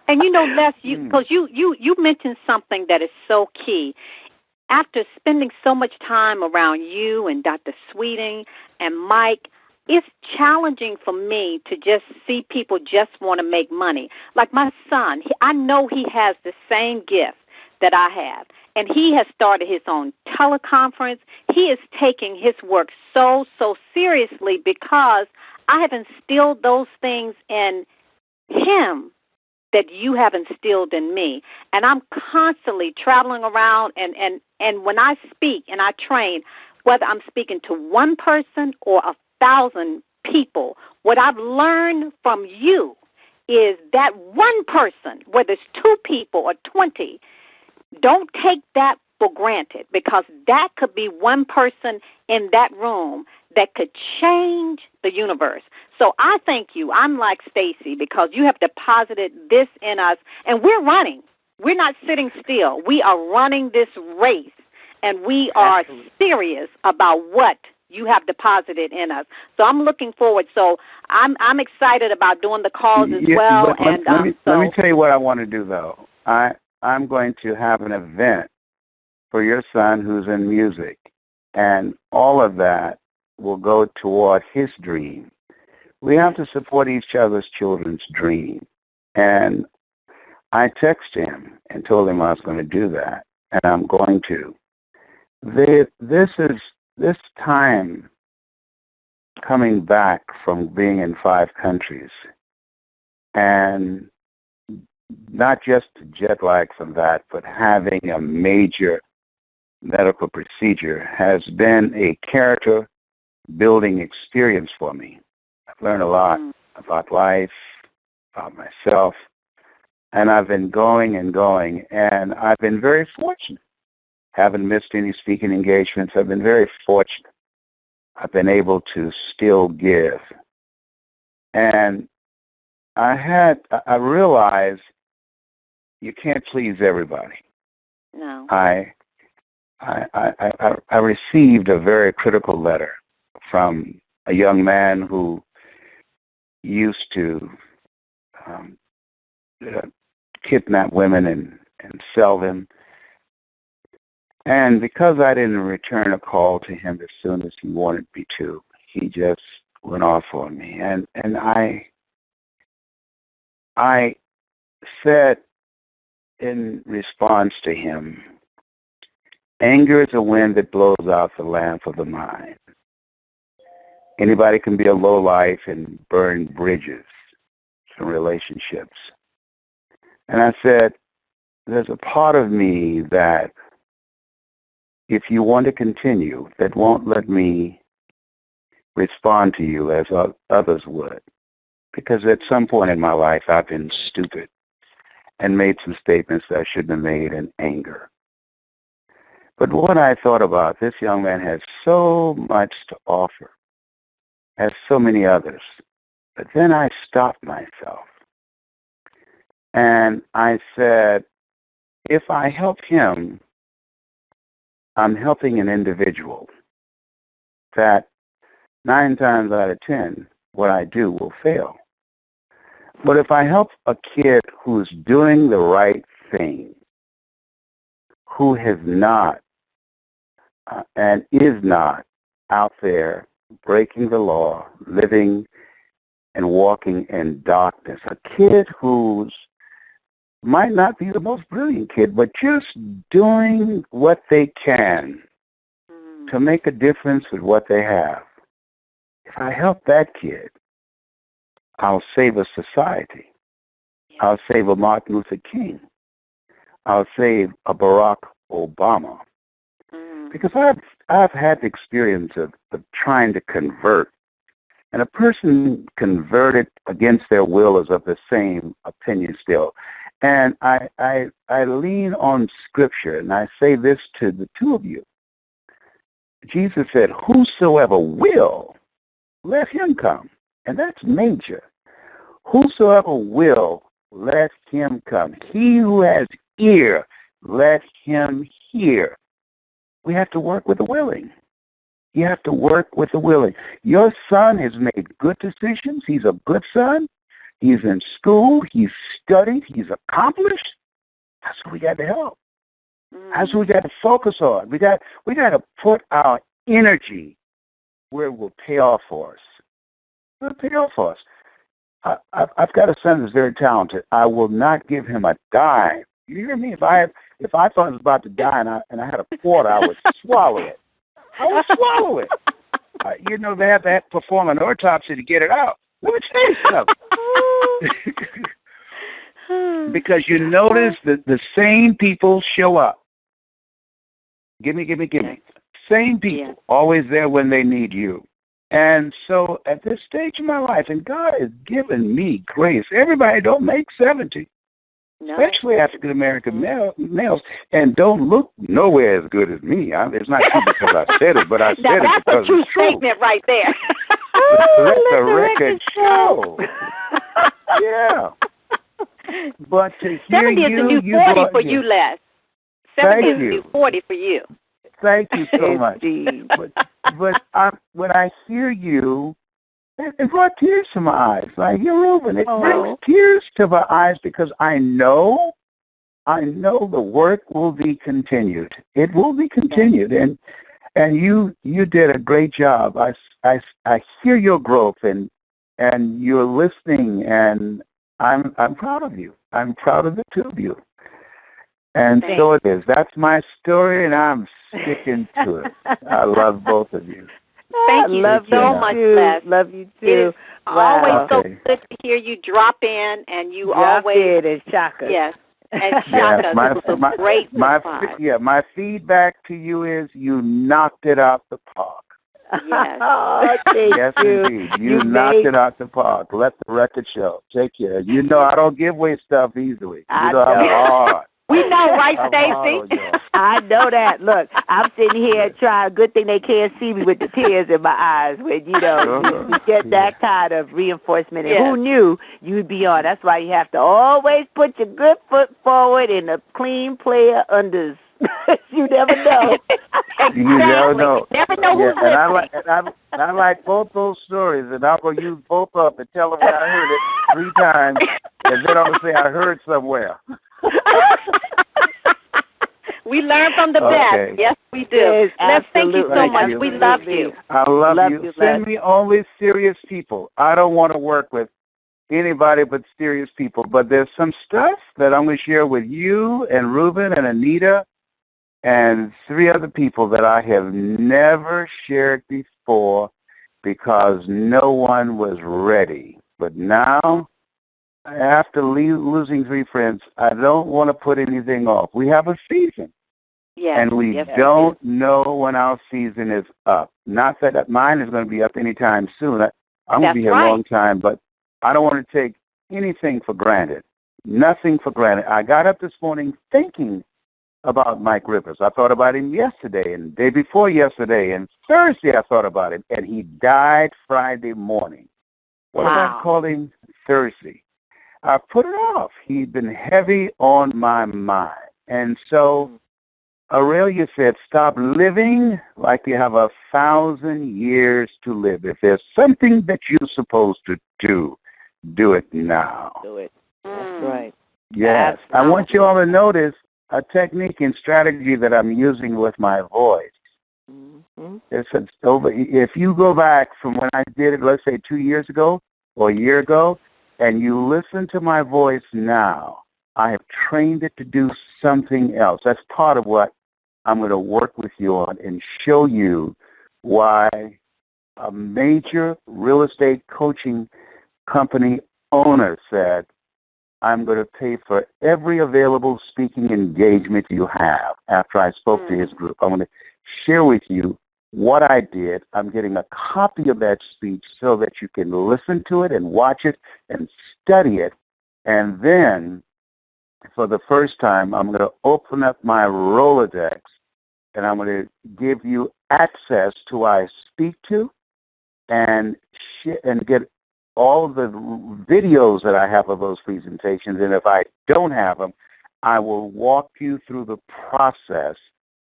And you know, Les, because you mentioned something that is so key. After spending so much time around you and Dr. Sweeting and Mike, it's challenging for me to just see people just want to make money. Like my son, I know he has the same gift that I have, and he has started his own teleconference. He is taking his work so seriously because I have instilled those things in him that you have instilled in me. And I'm constantly traveling around, and when I speak and I train, whether I'm speaking to one person or 1,000 people, what I've learned from you is that one person, whether it's 2 people or 20, don't take that for granted, because that could be one person in that room that could change the universe. So I thank you. I'm like Stacie, because you have deposited this in us, and we're running. We're not sitting still. We are running this race, and we are serious about what you have deposited in us. So I'm looking forward. So I'm excited about doing the calls as well. Let me tell you what I want to do, though. I'm going to have an event for your son who's in music, and all of that will go toward his dream. We have to support each other's children's dream. And I texted him and told him I was going to do that, and I'm going to. This time coming back from being in 5 countries, and not just jet lag from that, but having a major medical procedure has been a character building experience for me. I've learned a lot about life, about myself, and I've been going and going, and I've been very fortunate. Haven't missed any speaking engagements. I've been very fortunate. I've been able to still give. And I realized you can't please everybody. No. I received a very critical letter from a young man who used to kidnap women and sell them. And because I didn't return a call to him as soon as he wanted me to, he just went off on me. And I said in response to him, anger is a wind that blows out the lamp of the mind. Anybody can be a lowlife and burn bridges in relationships. And I said, there's a part of me that, if you want to continue, that won't let me respond to you as others would. Because at some point in my life, I've been stupid and made some statements that I shouldn't have made in anger. But what I thought about, this young man has so much to offer, as so many others. But then I stopped myself And I said, if I help him, I'm helping an individual that 9 times out of 10, what I do will fail. But if I help a kid who's doing the right thing, who has not and is not out there breaking the law, living and walking in darkness, a kid who's might not be the most brilliant kid, but just doing what they can to make a difference with what they have. If I help that kid, I'll save a society. I'll save a Martin Luther King. I'll save a Barack Obama. Because I've had the experience of trying to convert. And a person converted against their will is of the same opinion still. And I lean on Scripture, and I say this to the two of you. Jesus said, whosoever will, let him come. And that's major. Whosoever will, let him come. He who has ear, let him hear. We have to work with the willing. You have to work with the willing. Your son has made good decisions. He's a good son. He's in school. He's studied. He's accomplished. That's what we got to help. That's what we got to focus on. We got to put our energy where it will pay off for us. It will pay off for us. I've got a son that's very talented. I will not give him a dime. You hear me? If I thought I was about to die and I had a quarter, I would swallow it. I would swallow it. They have to perform an autopsy to get it out. Let me tell you something. Because you notice that the same people show up. Give me. Same people, always there when they need you. And so at this stage of my life, and God has given me grace. Everybody don't make 70. No. Especially African-American males, and don't look nowhere as good as me. It's not true because I said it, but I said it because it's true. That's a true statement right there. Let the record show. Yeah. But to hear 70 is the new 40 for you, Les. 70 is the new 40 for you. Thank you so much. But when I hear you, it brought tears to my eyes. Like, you're Reuben. It brings tears to my eyes because I know the work will be continued. It will be continued, and you did a great job. I hear your growth, and you're listening, and I'm proud of you. I'm proud of the two of you. And so it is. That's my story, and I'm sticking to it. I love both of you. Thank you so much, Les. Love you too. It's always so good to hear you drop in, and you always and shock us. Yes, and shock us. It was a great surprise. My feedback to you is you knocked it out the park. Yes. Yes, indeed. You knocked it out the park. Let the record show. Take care. I don't give away stuff easily. I'm hard. We know, right, Stacie? I know that. Look, I'm sitting here trying. Good thing they can't see me with the tears in my eyes. When you get that kind of reinforcement. And who knew you'd be on? That's why you have to always put your good foot forward and a clean player unders. You never know. Exactly. You never know. You never know who's listening. I like both those stories, and I'm going to use both of them and tell them I heard it 3 times, and then I'm going to say I heard somewhere. We learn from the best. Yes, we do. Yes, Les, thank you so much. You. We love you. I love you. Send me only serious people. I don't want to work with anybody but serious people. But there's some stuff that I'm going to share with you and Reuben and Anita and 3 other people that I have never shared before because no one was ready. But now, after losing 3 friends, I don't want to put anything off. We have a season. Yes, and we don't know when our season is up. Not that mine is going to be up anytime soon. I'm going to be here a long time, but I don't want to take anything for granted. Nothing for granted. I got up this morning thinking about Mike Rivers. I thought about him yesterday and the day before yesterday, and Thursday I thought about him, and he died Friday morning. What if I called him Thursday? I put it off. He'd been heavy on my mind. And so Aurelia said, stop living like you have 1,000 years to live. If there's something that you're supposed to do it now. Do it. That's right. Yes. I want you all to notice a technique and strategy that I'm using with my voice. Mm-hmm. If you go back from when I did it, let's say 2 years ago or a year ago, and you listen to my voice now, I have trained it to do something else. That's part of what I'm going to work with you on and show you why a major real estate coaching company owner said, I'm going to pay for every available speaking engagement you have. After I spoke to his group, I'm going to share with you what I did. I'm getting a copy of that speech so that you can listen to it and watch it and study it. And then, for the first time, I'm going to open up my Rolodex, and I'm going to give you access to who I speak to and get all of the videos that I have of those presentations. And if I don't have them, I will walk you through the process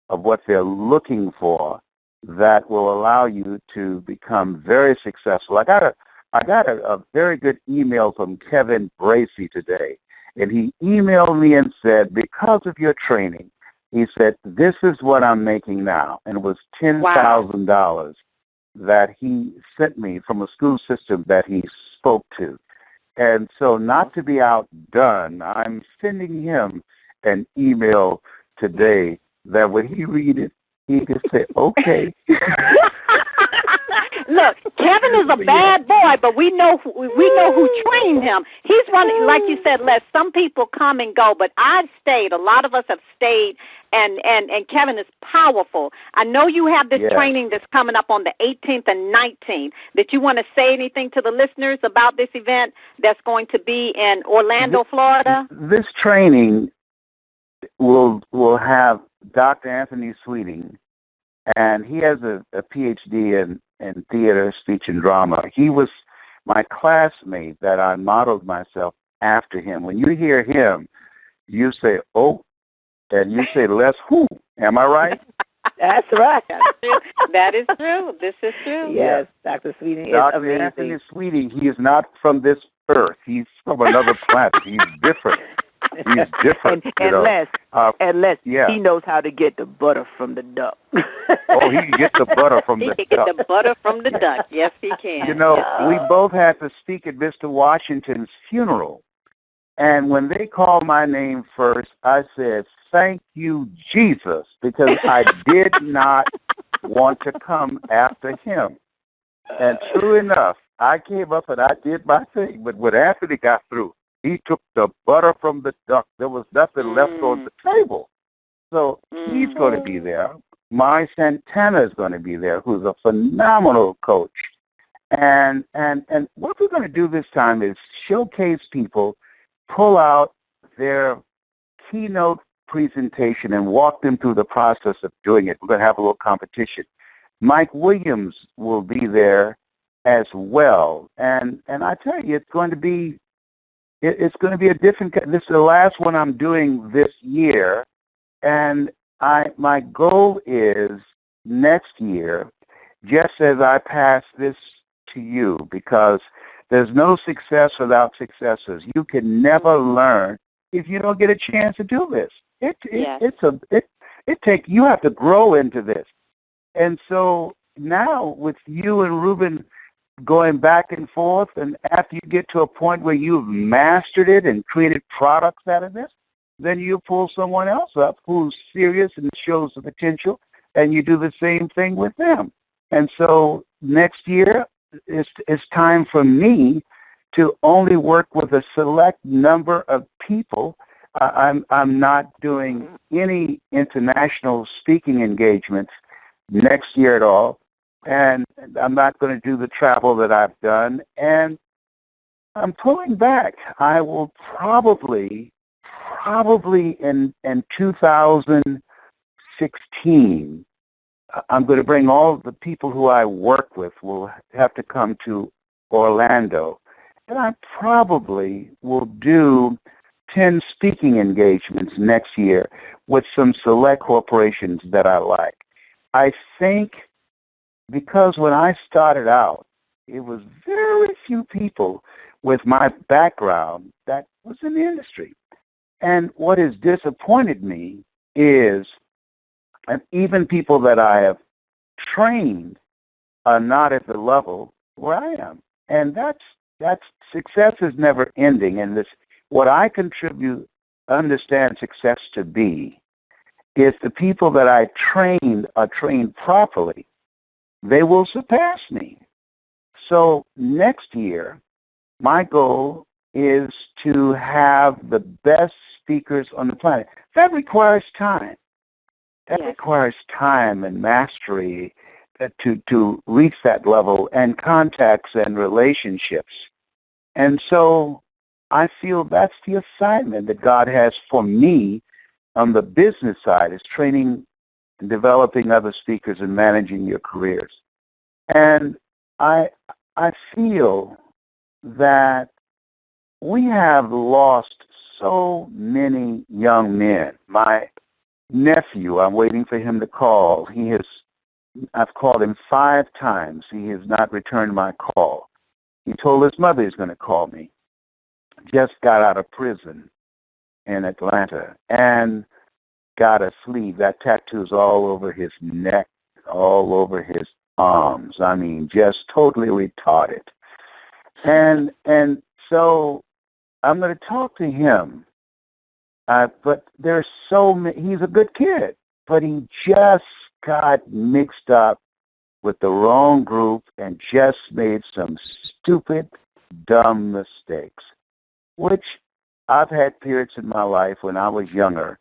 of what they're looking for that will allow you to become very successful. I got a very good email from Kevin Bracey today, and he emailed me and said, because of your training, he said, this is what I'm making now. And it was $10,000 that he sent me from a school system that he spoke to. And so, not to be outdone, I'm sending him an email today that when he read it, he can say, okay. Look, Kevin is a bad boy, but we know who trained him. He's one, like you said, Les, some people come and go, but I've stayed. A lot of us have stayed, and Kevin is powerful. I know you have this training that's coming up on the 18th and 19th. Did you want to say anything to the listeners about this event that's going to be in Orlando, Florida? This training will have Dr. Anthony Sweeting, and he has a PhD in theater, speech, and drama. He was my classmate that I modeled myself after him. When you hear him, you say, oh, and you say, Les who? Am I right? That's right. That is true. This is true. Yes, Dr. Sweeting is Dr. amazing. Anthony Sweeting, he is not from this earth. He's from another planet. He's different. He's different. Unless he knows how to get the butter from the duck. Oh, he can get the butter from the duck. He can get the butter from the duck. Yes, he can. You know, we both had to speak at Mr. Washington's funeral. And when they called my name first, I said, thank you, Jesus, because I did not want to come after him. And true enough, I came up and I did my thing. But when Anthony got through, he took the butter from the duck. There was nothing left on the table. So he's going to be there. Mai Santana is going to be there, who's a phenomenal coach. And what we're going to do this time is showcase people, pull out their keynote presentation and walk them through the process of doing it. We're going to have a little competition. Mike Williams will be there as well. And I tell you, it's going to be a different. This is the last one I'm doing this year, and my goal is next year, just as I pass this to you, because there's no success without successes. You can never learn if you don't get a chance to do this. You have to grow into this, and so now with you and Ruben going back and forth, and after you get to a point where you've mastered it and created products out of this, then you pull someone else up who's serious and shows the potential, and you do the same thing with them. And so next year, it's time for me to only work with a select number of people. I'm not doing any international speaking engagements next year at all. And I'm not going to do the travel that I've done, and I'm pulling back. I will probably in 2016, I'm going to bring all the people who I work with will have to come to Orlando, that I probably will do 10 speaking engagements next year with some select corporations that I like. I think because when I started out, it was very few people with my background that was in the industry. And what has disappointed me is that even people that I have trained are not at the level where I am. And that's success is never ending. And this, what I understand success to be, is the people that I trained are trained properly, they will surpass me. So next year, my goal is to have the best speakers on the planet. That requires time. That requires time and mastery to reach that level, and contacts and relationships. And so I feel that's the assignment that God has for me on the business side, is training and developing other speakers and managing your careers. And I feel that we have lost so many young men. My nephew, I'm waiting for him to call. I've called him 5 times. He has not returned my call. He told his mother he's going to call me. Just got out of prison in Atlanta and got a sleeve. That tattoo's all over his neck, all over his arms. I mean, just totally retarded. And so I'm going to talk to him. But there's so many. He's a good kid, but he just got mixed up with the wrong group and just made some stupid, dumb mistakes, which I've had periods in my life when I was younger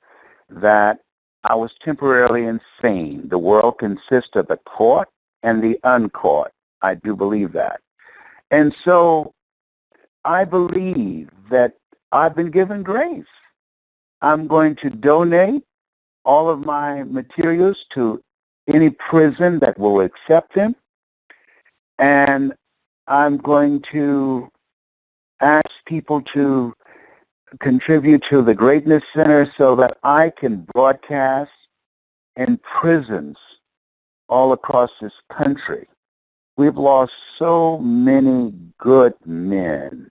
that I was temporarily insane. The world consists of the caught and the uncaught. I do believe that. And so I believe that I've been given grace. I'm going to donate all of my materials to any prison that will accept them. And I'm going to ask people to contribute to the Greatness Center so that I can broadcast in prisons all across this country. We've lost so many good men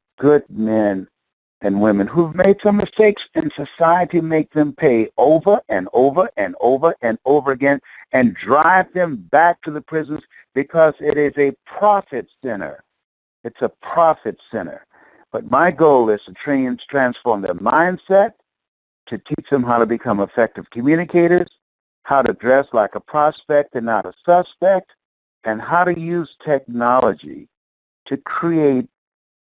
and women who've made some mistakes, and society make them pay over and over and over and over again and drive them back to the prisons because it is a profit center. It's a profit center. But my goal is to transform their mindset, to teach them how to become effective communicators, how to dress like a prospect and not a suspect, and how to use technology to create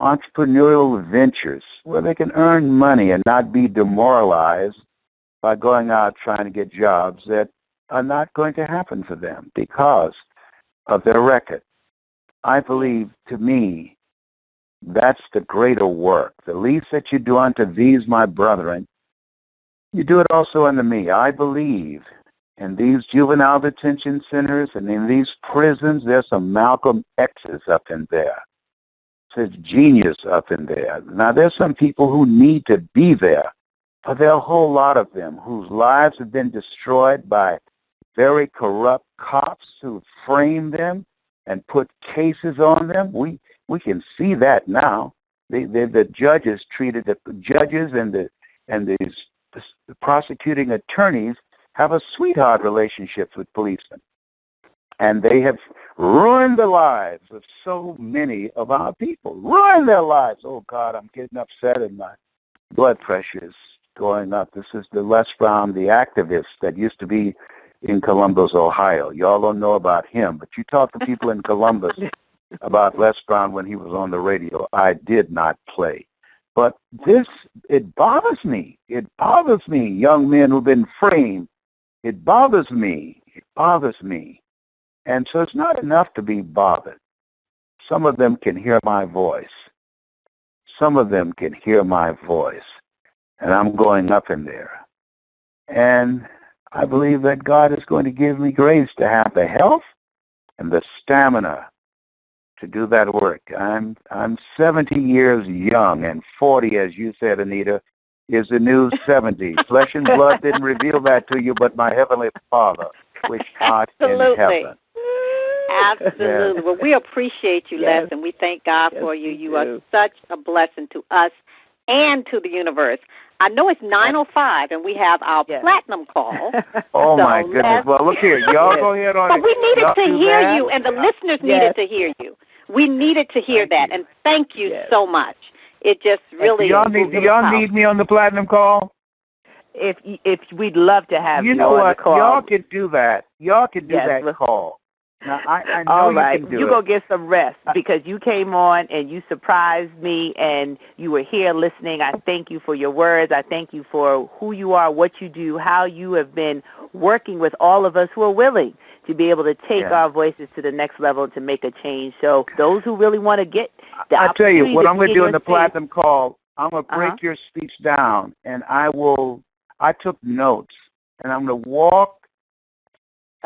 entrepreneurial ventures where they can earn money and not be demoralized by going out trying to get jobs that are not going to happen for them because of their record. I believe, to me, that's the greater work. The least that you do unto these, my brethren, you do it also unto me. I believe in these juvenile detention centers and in these prisons, there's some Malcolm X's up in there. There's genius up in there. Now, there's some people who need to be there, but there are a whole lot of them whose lives have been destroyed by very corrupt cops who framed them and put cases on them. We can see that now. The judges treated the judges and the prosecuting attorneys have a sweetheart relationship with policemen. And they have ruined the lives of so many of our people. Ruined their lives. Oh, God, I'm getting upset and my blood pressure is going up. This is the Les Brown, the activist that used to be in Columbus, Ohio. Y'all don't know about him, but you talk to people in Columbus about Les Brown when he was on the radio. I did not play. But it bothers me. It bothers me, young men who've been framed. It bothers me. It bothers me. And so it's not enough to be bothered. Some of them can hear my voice. Some of them can hear my voice. And I'm going up in there. And I believe that God is going to give me grace to have the health and the stamina to do that work. I'm 70 years young, and 40, as you said, Anita, is the new 70. Flesh and blood didn't reveal that to you, but my Heavenly Father, which art in heaven. Absolutely. Well, we appreciate you, Les, and we thank God for you. You are such a blessing to us and to the universe. I know it's 9:05, and we have our platinum call. Oh, so my goodness. Well, look here. Y'all go ahead on it. But we needed to hear you, and the listeners needed to hear you. We needed to hear that, and thank you so much. It just really do y'all need me on the platinum call? If we'd love to have you, know on what? the call. Y'all can do that. Y'all can do that call. Now, I know all you right. can do you it. go get some rest because you came on and you surprised me and you were here listening. I thank you for your words. I thank you for who you are, what you do, how you have been working with all of us who are willing to be able to take our voices to the next level to make a change. So those who really want to get the I tell you, what I'm going to do in the space, platinum call, I'm going to break your speech down, and I took notes, and I'm going to walk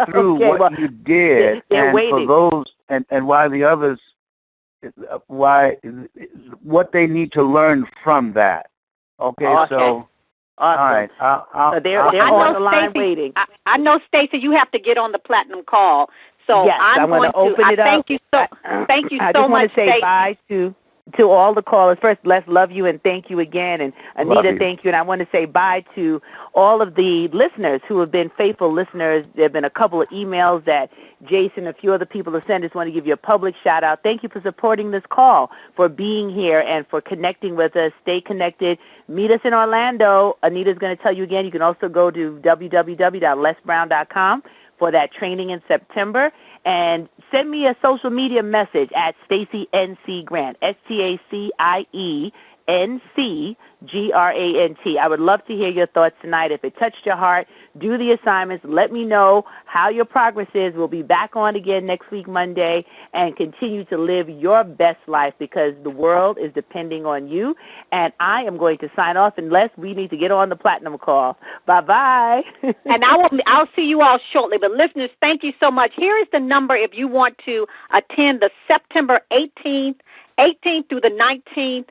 through what you did, and waiting. for those, and why the others, what they need to learn from that. Okay, so all right, they're on the line waiting. I know, Stacie, you have to get on the platinum call, so yes, I'm going to open it up. Thank you so I just want to say bye to all the callers. First, Les, love you and thank you again. And Anita, thank you. And I want to say bye to all of the listeners who have been faithful listeners. There have been a couple of emails that Jason, a few other people have sent. I just want to give you a public shout out. Thank you for supporting this call, for being here, and for connecting with us. Stay connected. Meet us in Orlando. Anita's going to tell you again. You can also go to www.lesbrown.com for that training in September. And send me a social media message at Stacie NC Grant, STACIENCGRANT. I would love to hear your thoughts tonight. If it touched your heart, do the assignments. Let me know how your progress is. We'll be back on again next week, Monday, and continue to live your best life because the world is depending on you. And I am going to sign off unless we need to get on the platinum call. Bye-bye. And I'll see you all shortly. But listeners, thank you so much. Here is the number if you want to attend the September 18th through the 19th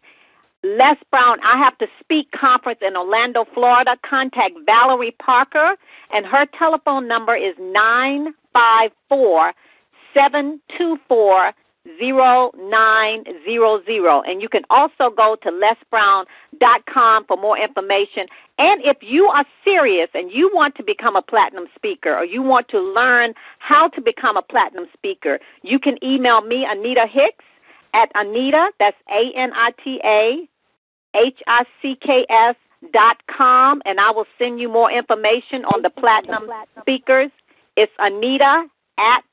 Les Brown I Have to Speak conference in Orlando, Florida. Contact Valerie Parker, and her telephone number is 954-724-0900. And you can also go to lesbrown.com for more information. And if you are serious and you want to become a platinum speaker, or you want to learn how to become a platinum speaker, you can email me, Anita Hicks, at Anita, that's AnitaHicks.com, and I will send you more information on the platinum speakers. It's Anita at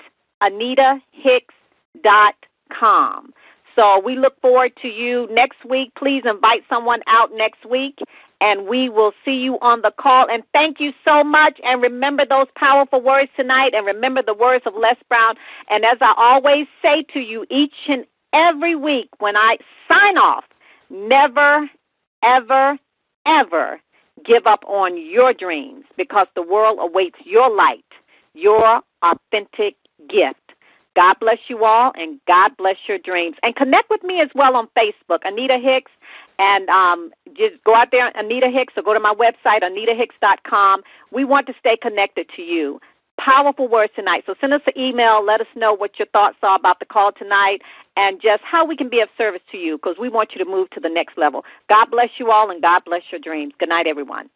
AnitaHicks.com. So we look forward to you next week. Please invite someone out next week, and we will see you on the call. And thank you so much. And remember those powerful words tonight, and remember the words of Les Brown. And as I always say to you each and every week when I sign off, never, ever, ever give up on your dreams, because the world awaits your light, your authentic gift. God bless you all, and God bless your dreams. And connect with me as well on Facebook, Anita Hicks, and just go out there, Anita Hicks, or go to my website, AnitaHicks.com. We want to stay connected to you. Powerful words tonight. So send us an email. Let us know what your thoughts are about the call tonight and just how we can be of service to you, because we want you to move to the next level. God bless you all, and God bless your dreams. Good night, everyone.